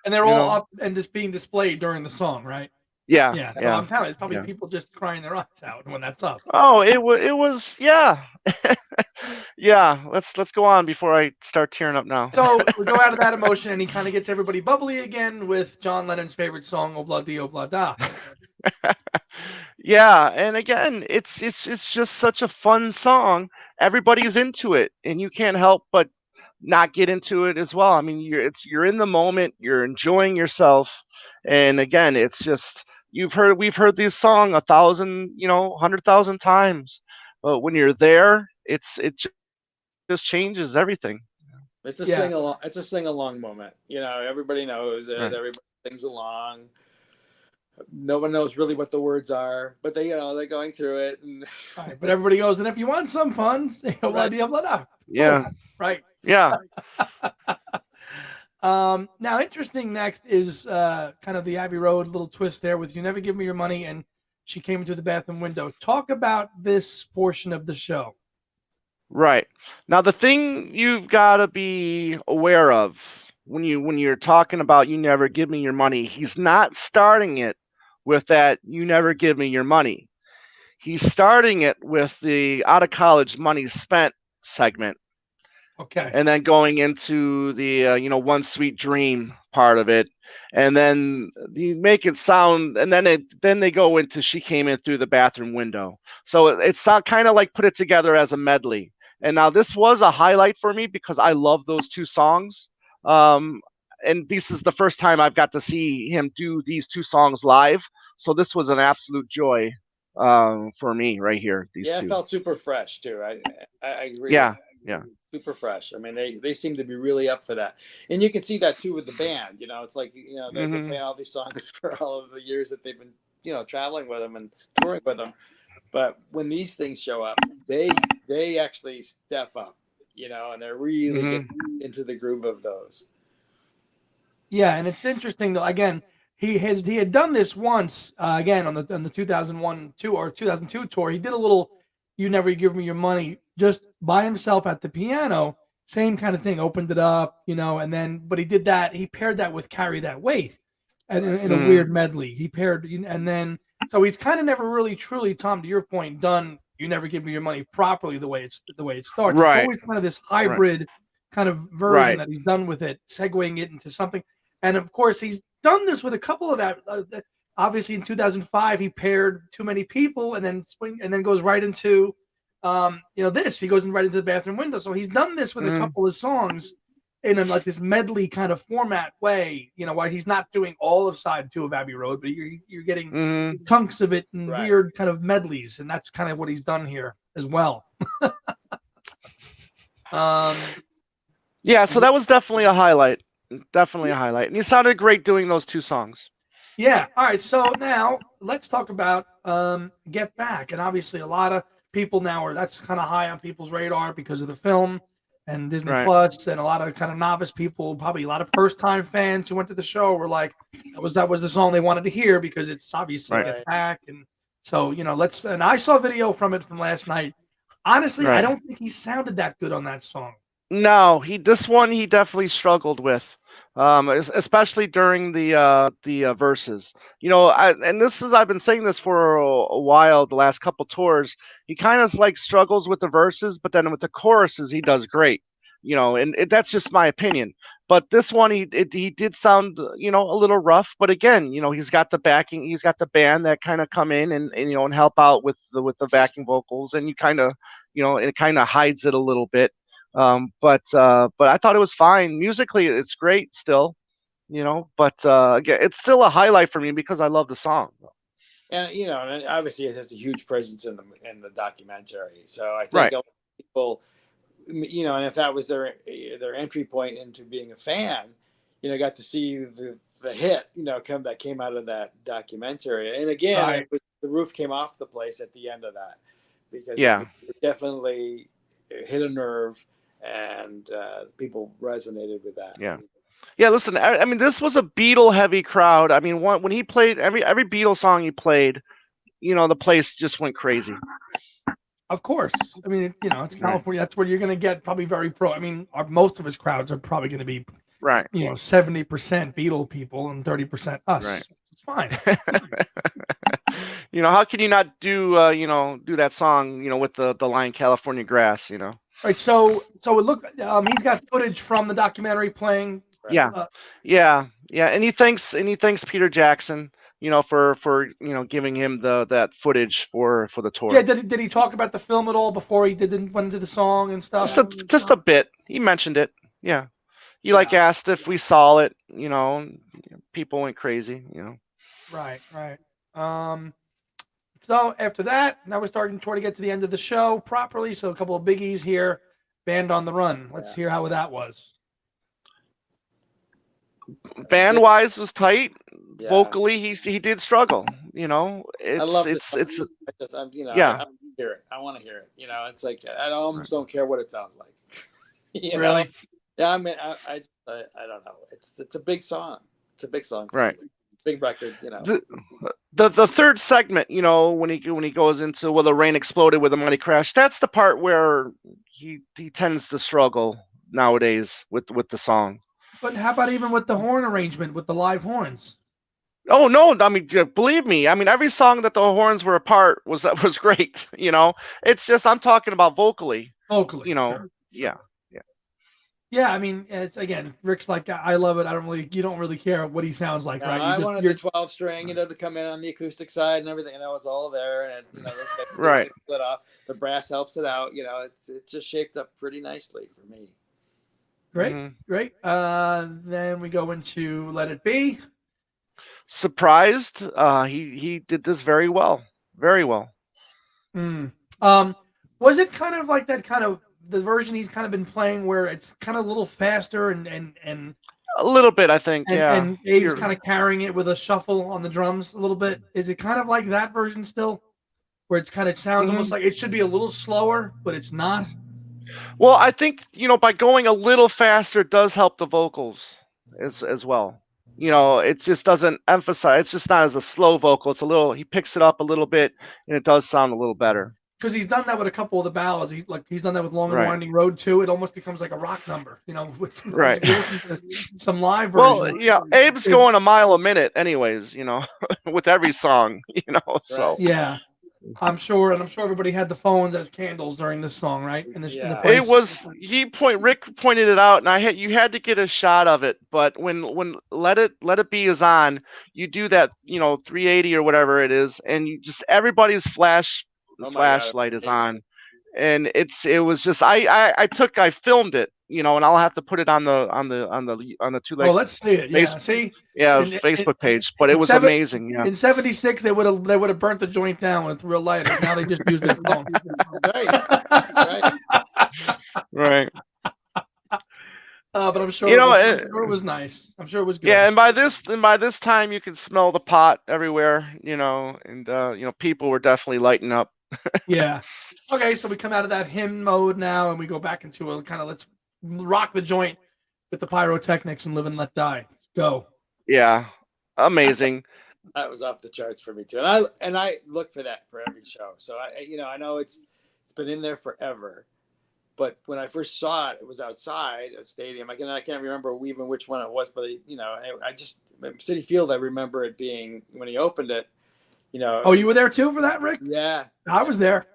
And they're all up and just being displayed during the song, right? Yeah. So I'm telling you, it's probably people just crying their eyes out when that's up. Oh, it was yeah. Let's go on before I start tearing up now. So we go out of that emotion, and he kind of gets everybody bubbly again with John Lennon's favorite song, Obladi, Oblada. Yeah, and again, it's just such a fun song. Everybody's into it, and you can't help but not get into it as well. I mean, you're in the moment, you're enjoying yourself, and again, it's just we've heard this song 1,000, 100,000 times, but when you're there, it just changes everything. It's a sing along. It's a sing along moment. Everybody knows it. Right. Everybody sings along. No one knows really what the words are, but they're going through it. And but everybody goes, and if you want some fun, sing Obladi, Oblada. Yeah. Right. Yeah. Now, interesting next is kind of the Abbey Road little twist there with "You Never Give Me Your Money" and "She Came Into the Bathroom Window." Talk about this portion of the show. Right. Now, the thing you've got to be aware of when you're talking about "You Never Give Me Your Money," he's not starting it with that "You Never Give Me Your Money." He's starting it with the "Out of College Money Spent" segment. Okay. And then going into the "One Sweet Dream" part of it, and then you make it sound, and then they go into "She Came In Through the Bathroom Window." So it's kind of like put it together as a medley. And now this was a highlight for me because I love those two songs. And this is the first time I've got to see him do these two songs live. So this was an absolute joy for me right here. These two. It felt super fresh too. I agree. Yeah. Super fresh. I mean, they seem to be really up for that, and you can see that too with the band. It's like they're playing all these songs for all of the years that they've been traveling with them and touring with them. But when these things show up, they actually step up, and they're really getting into the groove of those. Yeah, and it's interesting though. Again, he had done this once again on the 2001 or 2002 tour. He did a little "You Never Give Me Your Money" just by himself at the piano, same kind of thing. Opened it up, and then but he did that. He paired that with "Carry That Weight," and in a weird medley. He paired, and then so he's kind of never really truly, Tom, to your point, done "You Never Give Me Your Money" properly the way it starts. Right. It's always kind of this hybrid kind of version that he's done with it, segueing it into something. And of course, he's done this with a couple of that. obviously in 2005 he paired Too Many People, and then goes right into this. He goes right into the Bathroom Window. So he's done this with a couple of songs in like this medley kind of format way, while he's not doing all of side 2 of Abbey Road, but you're getting chunks of it in weird kind of medleys, and that's kind of what he's done here as well. Yeah, so that was definitely a highlight. Definitely a highlight. And you sounded great doing those 2 songs. Yeah. All right. So now let's talk about Get Back. And obviously a lot of people now that's kind of high on people's radar because of the film and Disney Plus, and a lot of kind of novice people, probably a lot of first-time fans who went to the show were like, that was the song they wanted to hear because it's obviously Get Back. And so, and I saw a video from it from last night. Honestly, I don't think he sounded that good on that song. No, this one he definitely struggled with, especially during the verses. I've been saying this for a while. The last couple tours, he kind of like struggles with the verses, but then with the choruses, he does great. And that's just my opinion. But this one, he did sound a little rough. But again, he's got the backing, he's got the band that kind of come in and help out with the backing vocals, and you kind of it kind of hides it a little bit. But I thought it was fine musically. It's great still, but again, it's still a highlight for me because I love the song. And and obviously it has a huge presence in the documentary. So I think a lot of people, and if that was their entry point into being a fan, got to see the hit, that came out of that documentary. And again, the roof came off the place at the end of that because it definitely hit a nerve. And people resonated with that. Yeah. Listen, I mean, this was a Beatle-heavy crowd. I mean, when he played every Beatle song he played, the place just went crazy. Of course, I mean, it's California. That's where you're going to get probably very pro. I mean, most of his crowds are probably going to be 70% Beatle people and 30% us. Right. It's fine. How can you not do that song, with the line "California Grass," Right, so it looked. He's got footage from the documentary playing. Right? Yeah, and he thanks Peter Jackson, for giving him that footage for the tour. Yeah, did he talk about the film at all before he went into the song and stuff? Just a bit. He mentioned it. Yeah, he asked if we saw it. People went crazy. Right. So after that, now we're starting to get to the end of the show properly. So a couple of biggies here. Band on the Run. Let's hear how that was. Band-wise was tight. Yeah. Vocally, he did struggle. I love it. I hear it. I want to hear it. It's like I almost don't care what it sounds like. Really? Yeah. I mean, I don't know. It's a big song. It's a big song. Right. Big record. The third segment, when he goes into the rain exploded with a mighty crash, that's the part where he tends to struggle nowadays with the song. But how about even with the horn arrangement with the live horns? Oh no, I mean, believe me, I mean every song that the horns were a part was great. It's just I'm talking about vocally. Sure. Yeah. Yeah, I mean, it's again, Rick's like, I love it. You don't really care what he sounds like, right? I wanted the 12 string, to come in on the acoustic side and everything, it's all there, and right. Split off. The brass helps it out, it just shaped up pretty nicely for me. Great. Then we go into Let It Be. Surprised, he did this very well, very well. Was it kind of like that kind of the version he's kind of been playing where it's kind of a little faster and a little bit, I think, and Abe's kind of carrying it with a shuffle on the drums a little bit? Is it kind of like that version still, where it's kind of sounds almost like it should be a little slower, but it's not? Well, I think by going a little faster does help the vocals as well. It just doesn't emphasize. It's just not as a slow vocal. It's a little. He picks it up a little bit, and it does sound a little better. Because he's done that with a couple of the ballads. He's done that with Long and Winding Road too. It almost becomes like a rock number, with some live version. Well, Abe's going a mile a minute, anyways. With every song, So yeah. I'm sure, and I'm sure everybody had the phones as candles during this song, right? In the Yeah. place. It was Rick pointed it out, and you had to get a shot of it. But when let it be is on, you do that 380 or whatever it is, and you just everybody's Oh my God. flashlight is on, and it was just I filmed it, and I'll have to put it on the two Oh, legs let's see it. Yeah, see, in, Facebook page. But it in was seven, amazing. Yeah. in '76, they would have burnt the joint down with real lighters. Now they just use their phone. Right. Right. But I'm sure, I'm sure it was nice. I'm sure it was good. Yeah, and by this time you can smell the pot everywhere, and people were definitely lighting up. Yeah. Okay, so we come out of that hymn mode now, and we go back into a kind of let's rock the joint with the pyrotechnics and live and let die. Let's go. Yeah, amazing. That was off the charts for me too, and I look for that for every show. So I know it's been in there forever, but when I first saw it, it was outside a stadium. I can't remember even which one it was, but I just Citi Field. I remember it being when he opened it. Oh, you were there too for that, Rick? Yeah, I was there.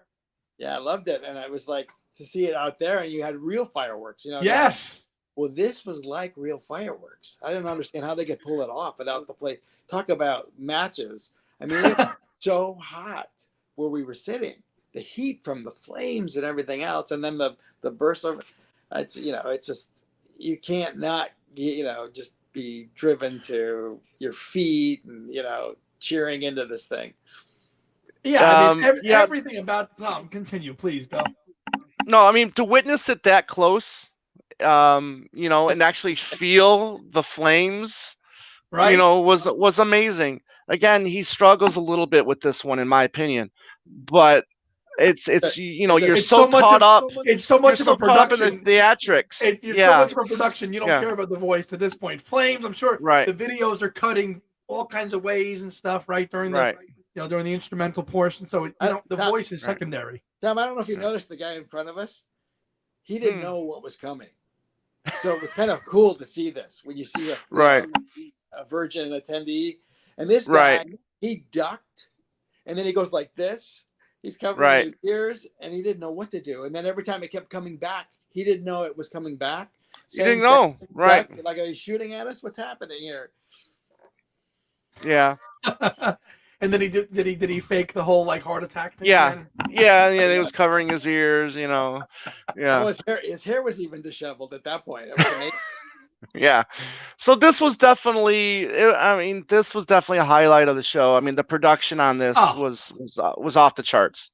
Yeah, I loved it, and it was like to see it out there, and you had real fireworks. Yes. Well, this was like real fireworks. I didn't understand how they could pull it off without the play. Talk about matches. I mean, it was so hot where we were sitting. The heat from the flames and everything else, and then the burst of it's it's just you can't not just be driven to your feet and cheering into this thing. Yeah, I mean everything about Tom. Continue, please go. No, I mean to witness it that close, and actually feel the flames, right? Was amazing. Again, he struggles a little bit with this one, in my opinion, but it's you're so caught up. It's so much of a production. In the theatrics. You're so much of a production. You don't care about the voice to this point. Flames, I'm sure. Right. The videos are cutting all kinds of ways and stuff. Right during the during the instrumental portion. So the voice is secondary. Tom, I don't know if you noticed the guy in front of us. He didn't know what was coming. So it's kind of cool to see this when you see a virgin attendee, and this guy he ducked, and then he goes like this. He's covering his ears, and he didn't know what to do. And then every time it kept coming back, he didn't know it was coming back. He didn't know, right? Like, are you shooting at us? What's happening here? Yeah. And then did he fake the whole like heart attack thing? Yeah. Yeah. He was covering his ears, Yeah. Oh, his hair was even disheveled at that point. It was amazing. Yeah. So this was definitely a highlight of the show. I mean, the production on this was off the charts.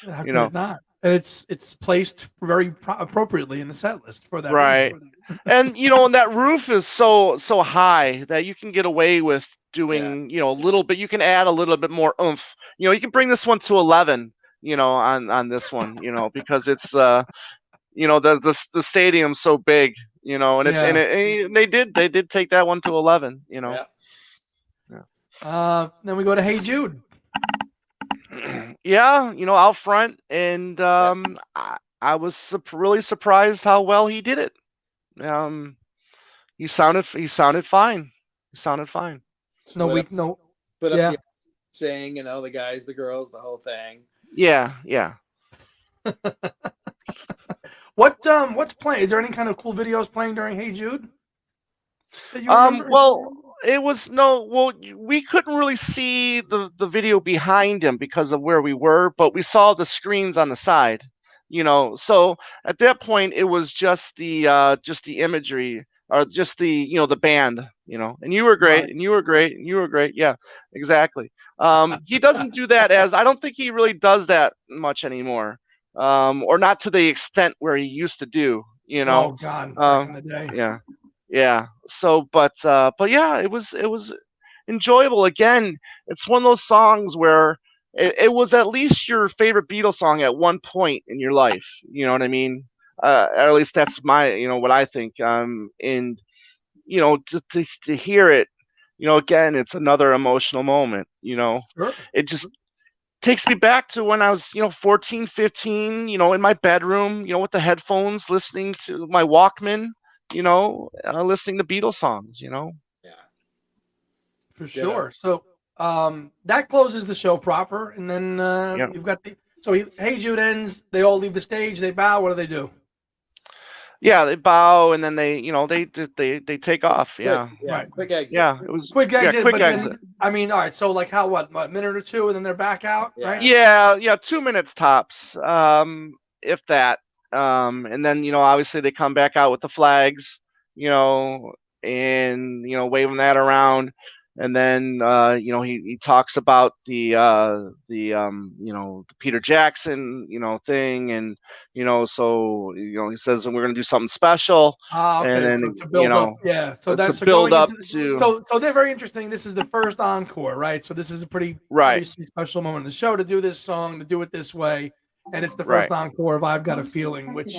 How could it not? And it's placed very appropriately in the set list for that reason. And and that roof is so high that you can get away with doing a little bit. You can add a little bit more oomph. You can bring this one to 11 on this one, because it's the stadium's so big, and they did take that one to 11, Then we go to Hey Jude. Yeah, out front, and I was really surprised how well he did it. He sounded fine. No. But saying, the guys, the girls, the whole thing. Yeah. What's playing? Is there any kind of cool videos playing during Hey Jude? We couldn't really see the video behind him because of where we were, but we saw the screens on the side, so at that point it was just the imagery, or just the band, and you were great, and you were great, and you were great. Yeah, exactly. He doesn't do that I don't think he really does that much anymore, or not to the extent where he used to do, Oh God, back in the day. Yeah. So, but yeah, it was enjoyable. Again, it's one of those songs where it was at least your favorite Beatles song at one point in your life. You know what I mean? At least that's my, what I think. And just to hear it, again, it's another emotional moment. Sure. It just takes me back to when I was, 14, 15. In my bedroom, with the headphones, listening to my Walkman. Listening to Beatles songs. Yeah, for sure. So That closes the show proper, and then you've got Hey Jude ends. They all leave the stage. They bow. What do they do? Yeah, they bow and then they they take off. Yeah, Right. Quick exit. Yeah, it was quick exit. quick but exit. Then, I mean, all right. So like what a minute or two, and then they're back out, right? Yeah, 2 minutes tops, if that. And then obviously they come back out with the flags, and waving that around. And then he talks about the Peter Jackson thing, and so he says, and we're gonna do something special. Okay. And then So to build up, So that's to build up to. So they're very interesting. This is the first encore, right? So this is a pretty obviously special moment in the show to do this song, to do it this way, and it's the first encore of "I've Got a Feeling," which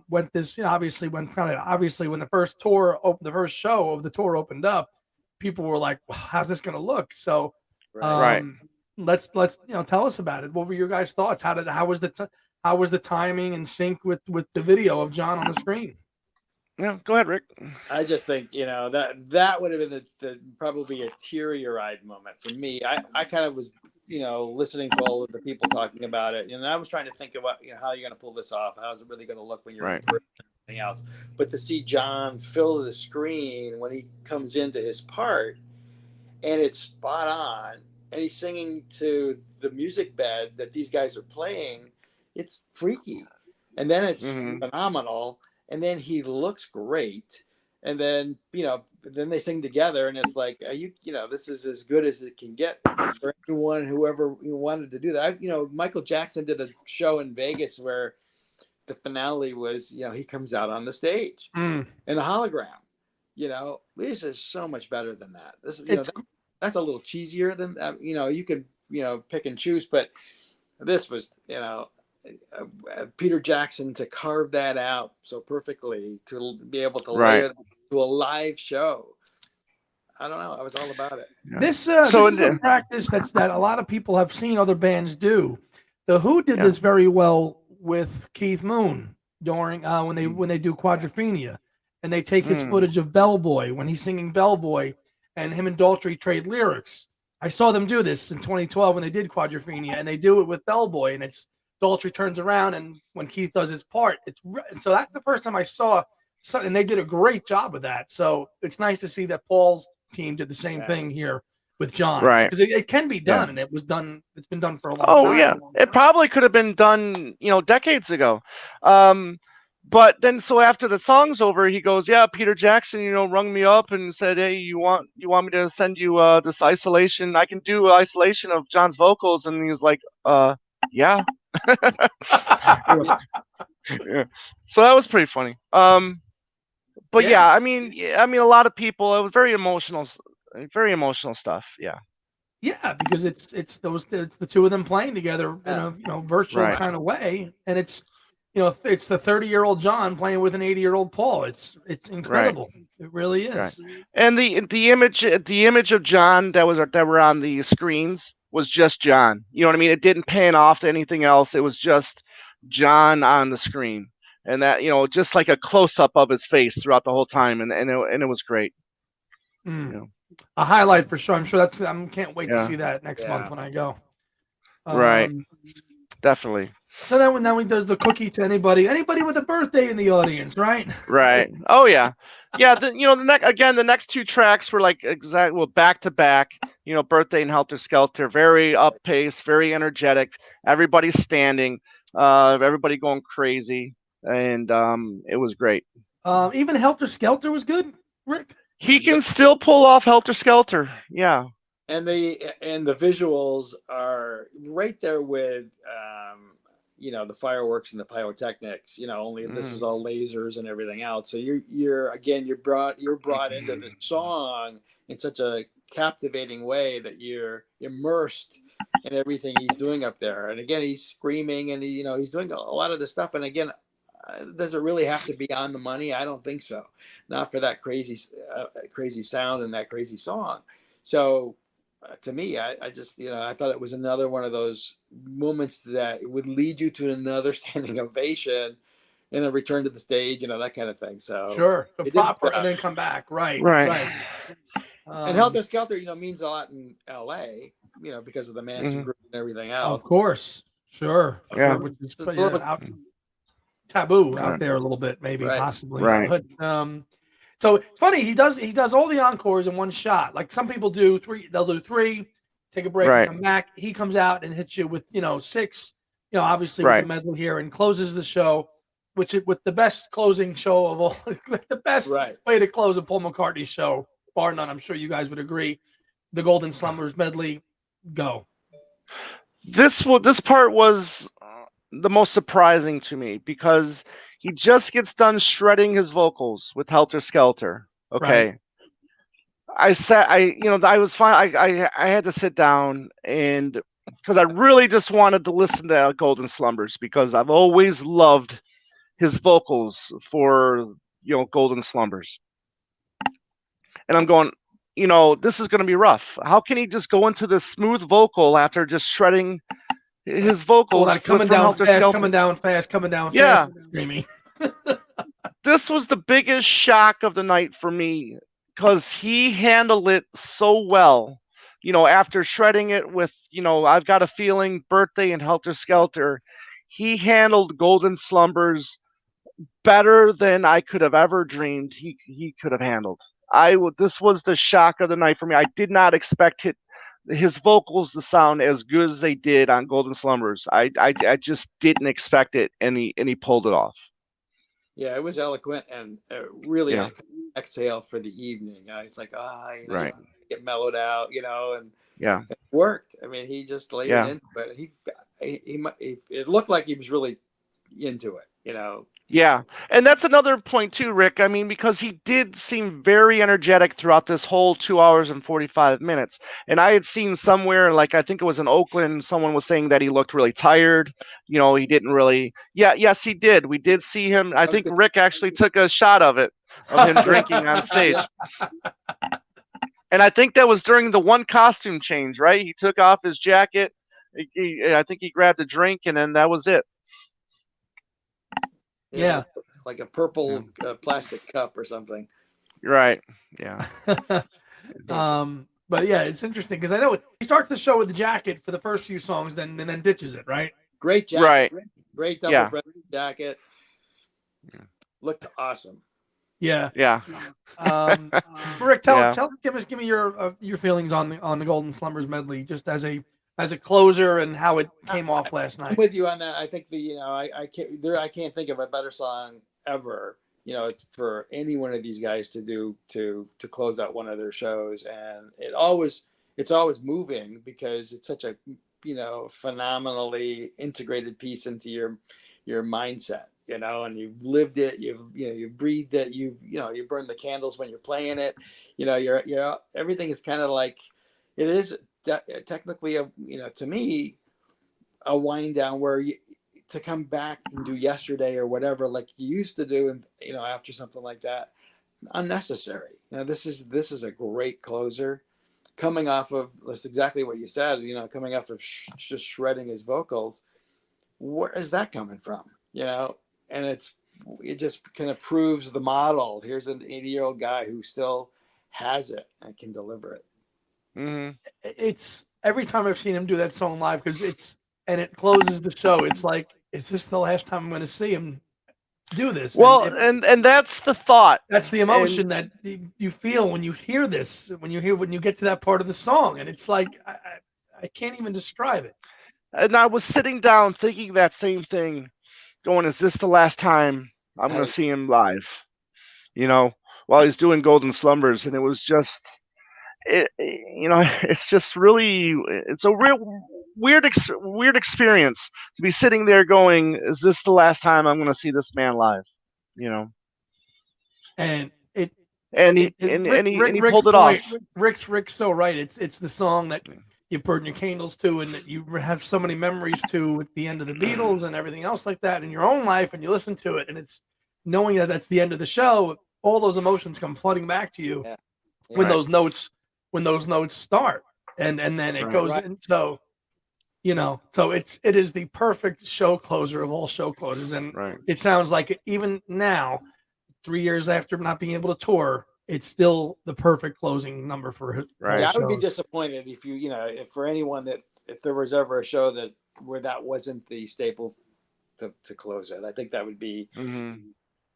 went this obviously when the first tour opened, the first show of the tour opened up, people were like, well, how's this going to look? So let's tell us about it. What were your guys' thoughts? How was the timing and sync with the video of John on the screen? Yeah, go ahead, Rick. I just think that would have been the probably a teary-eyed moment for me. I kind of was listening to all of the people talking about it, and I was trying to think about how you're going to pull this off. How's it really going to look when you're in person and everything else? But to see John fill the screen when he comes into his part, and it's spot on, and he's singing to the music bed that these guys are playing, it's freaky, and then it's phenomenal, and then he looks great. And then, then they sing together, and it's like, this is as good as it can get for anyone, whoever wanted to do that. Michael Jackson did a show in Vegas where the finale was, he comes out on the stage in a hologram. This is so much better than that. This, that's a little cheesier than, you can, pick and choose, but this was, Peter Jackson to carve that out so perfectly, to be able to layer that to a live show. I don't know. I was all about it. This is a practice that a lot of people have seen other bands do. The Who did this very well with Keith Moon during when they do Quadrophenia, and they take his footage of Bellboy when he's singing Bellboy, and him and Daltrey trade lyrics. I saw them do this in 2012 when they did Quadrophenia, and they do it with Bellboy, and it's Daltrey turns around, and when Keith does his part, so that's the first time I saw something, and they did a great job with that. So it's nice to see that Paul's team did the same thing here with John, right? Because it can be done, and it was done. It's been done for a long time. Oh yeah, it probably could have been done, decades ago. But then, so after the song's over, he goes, "Yeah, Peter Jackson, rung me up and said, hey, you want me to send you this isolation? I can do isolation of John's vocals." And he was like, yeah. Yeah. So that was pretty funny. But I mean, a lot of people. It was very emotional stuff. Yeah. Yeah, because it's the two of them playing together in a virtual kind of way, and it's it's the 30-year-old John playing with an 80-year-old Paul. It's incredible. It really is. And the image of John that were on the screens was just John. You know what I mean? It didn't pan off to anything else. It was just John on the screen, and that just like a close up of his face throughout the whole time, and it was great. A highlight for sure. I'm sure I can't wait to see that next month when I go. Right. Definitely. So then we does the cookie to anybody with a birthday in the audience, right? Right. Oh yeah. Yeah. The next two tracks were like back to back. Birthday and Helter Skelter, very up pace, very energetic. Everybody's standing, everybody going crazy, and it was great. Even Helter Skelter was good, Rick. He can still pull off Helter Skelter. Yeah. And the visuals are right there with the fireworks and the pyrotechnics. Only this is all lasers and everything else. So you're brought into the song in such a captivating way that you're immersed in everything he's doing up there. And again, he's screaming, and he's doing a lot of this stuff. And again, does it really have to be on the money? I don't think so. Not for that crazy sound and that crazy song. So to me, I just, I thought it was another one of those moments that would lead you to another standing ovation and a return to the stage, that kind of thing. So sure, and then come back. Right. And Helter Skelter, means a lot in L.A., because of the Manson group and everything else. Of course, sure. Yeah. Which is It's a little bit taboo out there a little bit, maybe, possibly. Right. But so it's funny. He does all the encores in one shot. Like some people do three. They'll do three, take a break, and come back. He comes out and hits you with 6. Obviously with the medley here, and closes the show, with the best closing show of all, the best way to close a Paul McCartney show, bar none. I'm sure you guys would agree. The Golden Slumbers medley, go. This part was the most surprising to me because he just gets done shredding his vocals with Helter Skelter. Okay. Right. I was fine. I had to sit down and because I really just wanted to listen to Golden Slumbers because I've always loved his vocals for, Golden Slumbers. And I'm going, this is going to be rough. How can he just go into this smooth vocal after just shredding his vocals? Coming down fast, screaming. This was the biggest shock of the night for me because he handled it so well. After shredding it with, I've Got a Feeling, Birthday, and Helter Skelter, he handled Golden Slumbers better than I could have ever dreamed he could have handled. This was the shock of the night for me. I did not expect his vocals to sound as good as they did on Golden Slumbers. I just didn't expect it, and he pulled it off. Yeah, it was eloquent and really exhale for the evening. It's like, get mellowed out, and it worked. I mean, he just laid it into it. It looked like he was really into it, Yeah, and that's another point too, Rick. I mean, because he did seem very energetic throughout this whole 2 hours and 45 minutes. And I had seen somewhere, like I think it was in Oakland, someone was saying that he looked really tired. He didn't really. Yeah, yes, he did. We did see him. I think Rick actually took a shot of him drinking on stage. And I think that was during the one costume change, right? He took off his jacket. I think he grabbed a drink, and then that was it. Yeah, like a purple plastic cup or something. Right. Yeah. But yeah, it's interesting because I know he starts the show with the jacket for the first few songs, and then ditches it. Right. Great jacket. Right. Great double breasted jacket. Looked awesome. Yeah. Yeah. Rick, give me your feelings on the Golden Slumbers medley, just as a closer and how it came off last night. I'm with you on that. I think I can't think of a better song ever. It's for any one of these guys to do to close out one of their shows, and it's always moving because it's such a phenomenally integrated piece into your mindset. And you've lived it, you've breathed it, you burn the candles when you're playing it. Everything is kind of like it is. Technically, to me, a wind down where to come back and do Yesterday or whatever like you used to do, and after something like that, unnecessary. This is a great closer, coming off of that's exactly what you said. Coming off of just shredding his vocals. Where is that coming from? And it just kind of proves the model. Here's an 80-year-old guy who still has it and can deliver it. Mm-hmm. It's every time I've seen him do that song live because it closes the show. It's like, is this the last time I'm going to see him do this? Well, and that's the thought. That's the emotion that you feel when you hear this, when you get to that part of the song, and it's like I can't even describe it. And I was sitting down thinking that same thing, going, is this the last time I'm going to see him live? While he's doing Golden Slumbers, and it was just. It's just really, it's a real weird experience to be sitting there going, is this the last time I'm going to see this man live? And he pulled it off. Rick's so right. It's the song that you burn your candles to, and that you have so many memories to at the end of the Beatles and everything else like that in your own life, and you listen to it, and it's knowing that that's the end of the show. All those emotions come flooding back to you when those notes start, and then it goes in. So it is the perfect show closer of all show closers, and it sounds like even now, 3 years after not being able to tour, it's still the perfect closing number for Right. Yeah, I would be shows. disappointed if if for anyone that if there was ever a show where that wasn't the staple to close it. I think that would be, and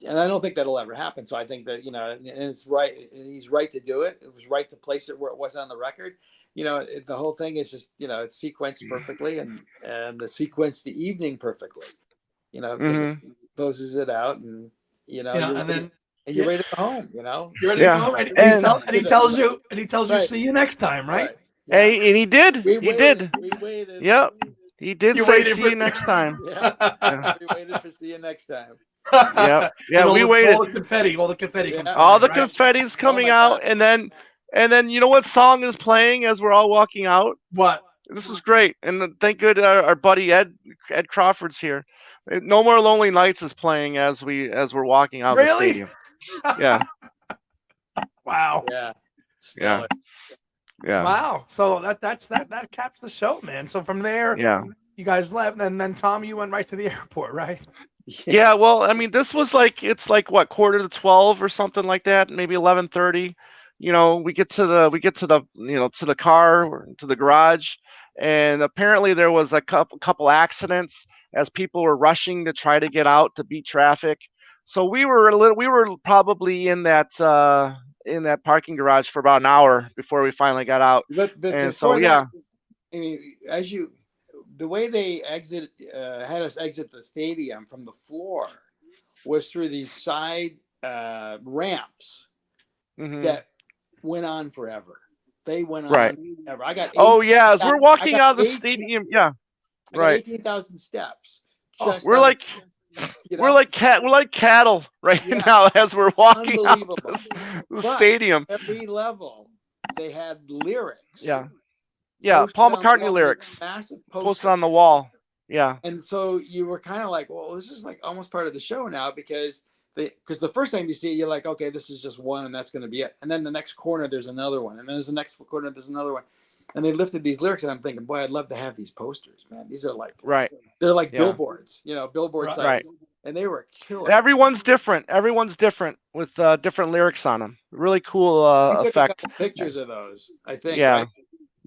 I don't think that'll ever happen. So I think that and it's right. He's right to do it. It was right to place it where it wasn't on the record. The whole thing is just it's sequenced perfectly, and the sequenced the evening perfectly. Because it closes it out, and you're ready to go home. You're ready to go, and he tells you, Right. see you next time, right? Yeah. Hey, and he did. We He waited. did. We waited. Yep. He did You say waited see for- you next time. Yeah. We waited for see you next time. Yep. Yeah, we waited. All the confetti comes. All the right? confetti's coming my out, God. and then you know what song is playing as we're all walking out? What? This is great, and thank good our buddy Ed Crawford's here. No More Lonely Nights is playing as we're walking out of the Really? stadium. Yeah. Wow. Yeah. Yeah. Yeah. Wow. So that caps the show, man. So from there, Yeah. you guys left, and then Tom, you went right to the airport, right? Yeah, well, I mean, this was it's like what, 11:45 or something like that, maybe 11:30. We get to the car or to the garage, and apparently there was a couple accidents as people were rushing to try to get out to beat traffic. So we were probably in that parking garage for about an hour before we finally got out. But And so before yeah. that, I mean, the way they had us exit the stadium from the floor was through these side ramps that went on forever. They went on forever. I got as we're walking out of the stadium, I got 18,000 steps. We're like cattle right now as we're walking out the stadium. Every level, they had lyrics. Yeah, Paul McCartney lyrics massive posted on the wall. Yeah. And so you were kind of like, well, this is like almost part of the show now because the first time you see it, you're like, okay, this is just one and that's going to be it. And then the next corner, there's another one. And then there's the next corner, there's another one. And they lifted these lyrics and I'm thinking, boy, I'd love to have these posters, man. These are like, they're like billboards, billboard size. Right. And they were killer. Everyone's different with different lyrics on them. Really cool effect. Took a couple pictures of those, I think. Yeah. Right?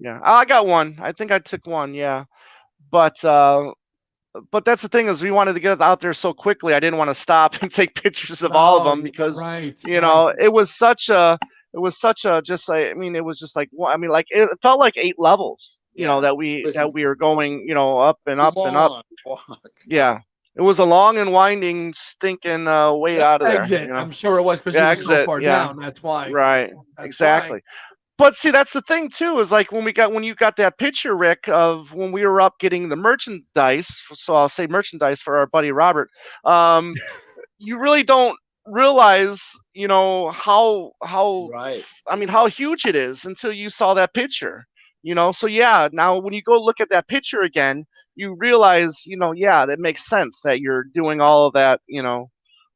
Yeah. I got one. I think I took one. Yeah. But that's the thing is we wanted to get out there so quickly. I didn't want to stop and take pictures of all of them because it was such a just like, I mean, it was just like, well, I mean, like it felt like 8 levels, that we were going, up and up and up. Yeah. It was a long and winding, stinking way out of exit. there. I'm sure it was because you were so far down. That's why. Right. That's exactly. Why. But see, that's the thing too, is like when you got that picture, Rick, of when we were up getting the merchandise. So I'll say merchandise for our buddy Robert. You really don't realize, how I mean, how huge it is until you saw that picture. So yeah, now when you go look at that picture again, you realize, that makes sense that you're doing all of that,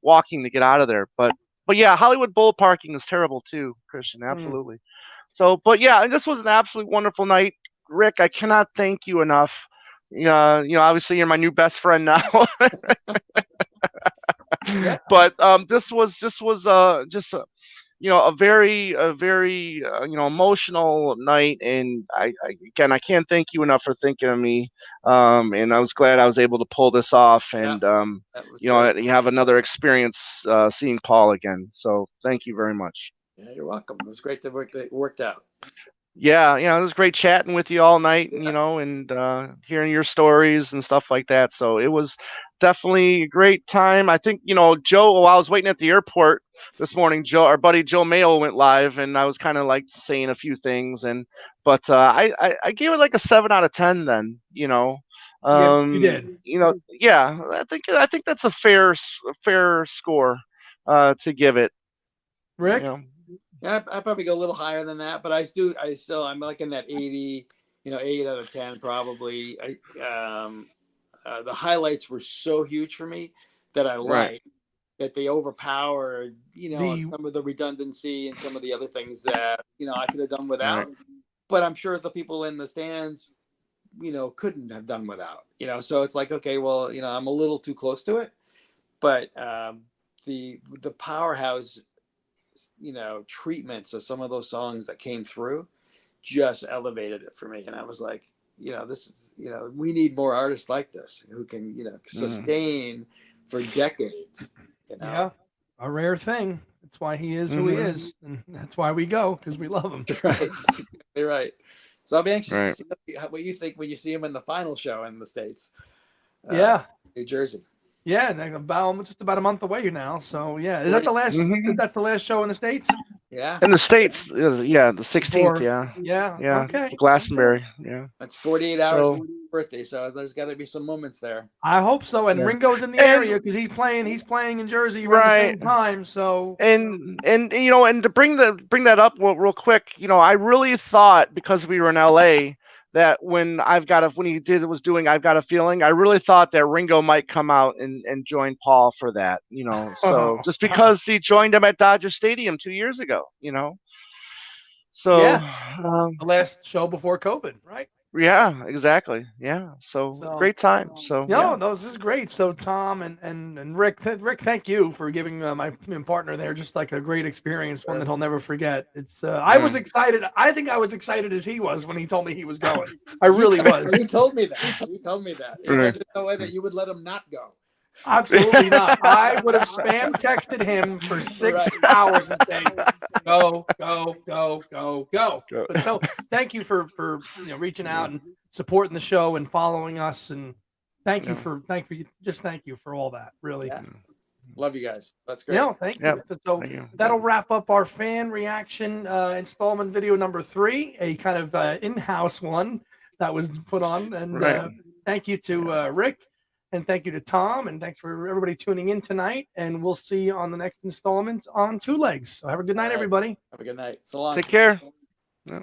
walking to get out of there. But yeah, Hollywood Bowl parking is terrible too, Christian. Absolutely. So, but yeah, and this was an absolutely wonderful night, Rick. I cannot thank you enough. Obviously you're my new best friend now. But this was just a very emotional night, and I can't thank you enough for thinking of me. And I was glad I was able to pull this off, and you have another experience seeing Paul again. So thank you very much. Yeah, you're welcome. It was great that it worked out. Yeah, it was great chatting with you all night, and hearing your stories and stuff like that. So it was definitely a great time. I think, Joe, while I was waiting at the airport this morning, our buddy Joe Mayo went live, and I was kind of like saying a few things, but I gave it like a 7 out of 10 then, you did. Yeah, I think that's a fair score to give it. Rick? Yeah, I probably go a little higher than that, but I'm like in that 80, 8 out of 10 probably. The highlights were so huge for me that I liked that they overpowered, some of the redundancy and some of the other things that, I could have done without. Right. But I'm sure the people in the stands, couldn't have done without, so it's like, okay, well, I'm a little too close to it, but the powerhouse treatments of some of those songs that came through just elevated it for me. And I was like, this is, we need more artists like this who can, sustain for decades. Yeah, a rare thing. That's why he is who he is, and that's why we go, because we love him. Right, you're right. So I'll be anxious to see what you think when you see him in the final show in the States. New Jersey. Yeah, and just about a month away now. So yeah, is that the last? That's the last show in the States. Yeah. In the States, the 16th. Yeah. Okay. It's Glastonbury. Yeah. That's 48 hours before his birthday, so there's got to be some moments there. I hope so. And Ringo's in the area because he's playing in Jersey around the same time. So and to bring that up real quick, I really thought, because we were in LA, that when I've Got a Feeling, I really thought that Ringo might come out and join Paul for that, so just because he joined him at Dodger Stadium 2 years ago, so the last show before COVID, right? Yeah, exactly. Yeah. So great time. So this is great. So Tom and Rick, thank you for giving my partner there just like a great experience, one that he'll never forget. It's I was excited. I think I was excited as he was when he told me he was going. I really was. He told me that. He said there's no way that you would let him not go. Absolutely not. I would have spam texted him for 6 hours and saying, go. But so thank you for reaching out and supporting the show and following us, and thank you for all that. Really. Yeah. Love you guys. That's great. Thank you. So that'll wrap up our fan reaction installment video number 3, a kind of in-house one that was put on. And thank you to Rick. And thank you to Tom, and thanks for everybody tuning in tonight. And we'll see you on the next installment on Two Legs. So have a good night, everybody. Have a good night. So long. Take care. Yeah.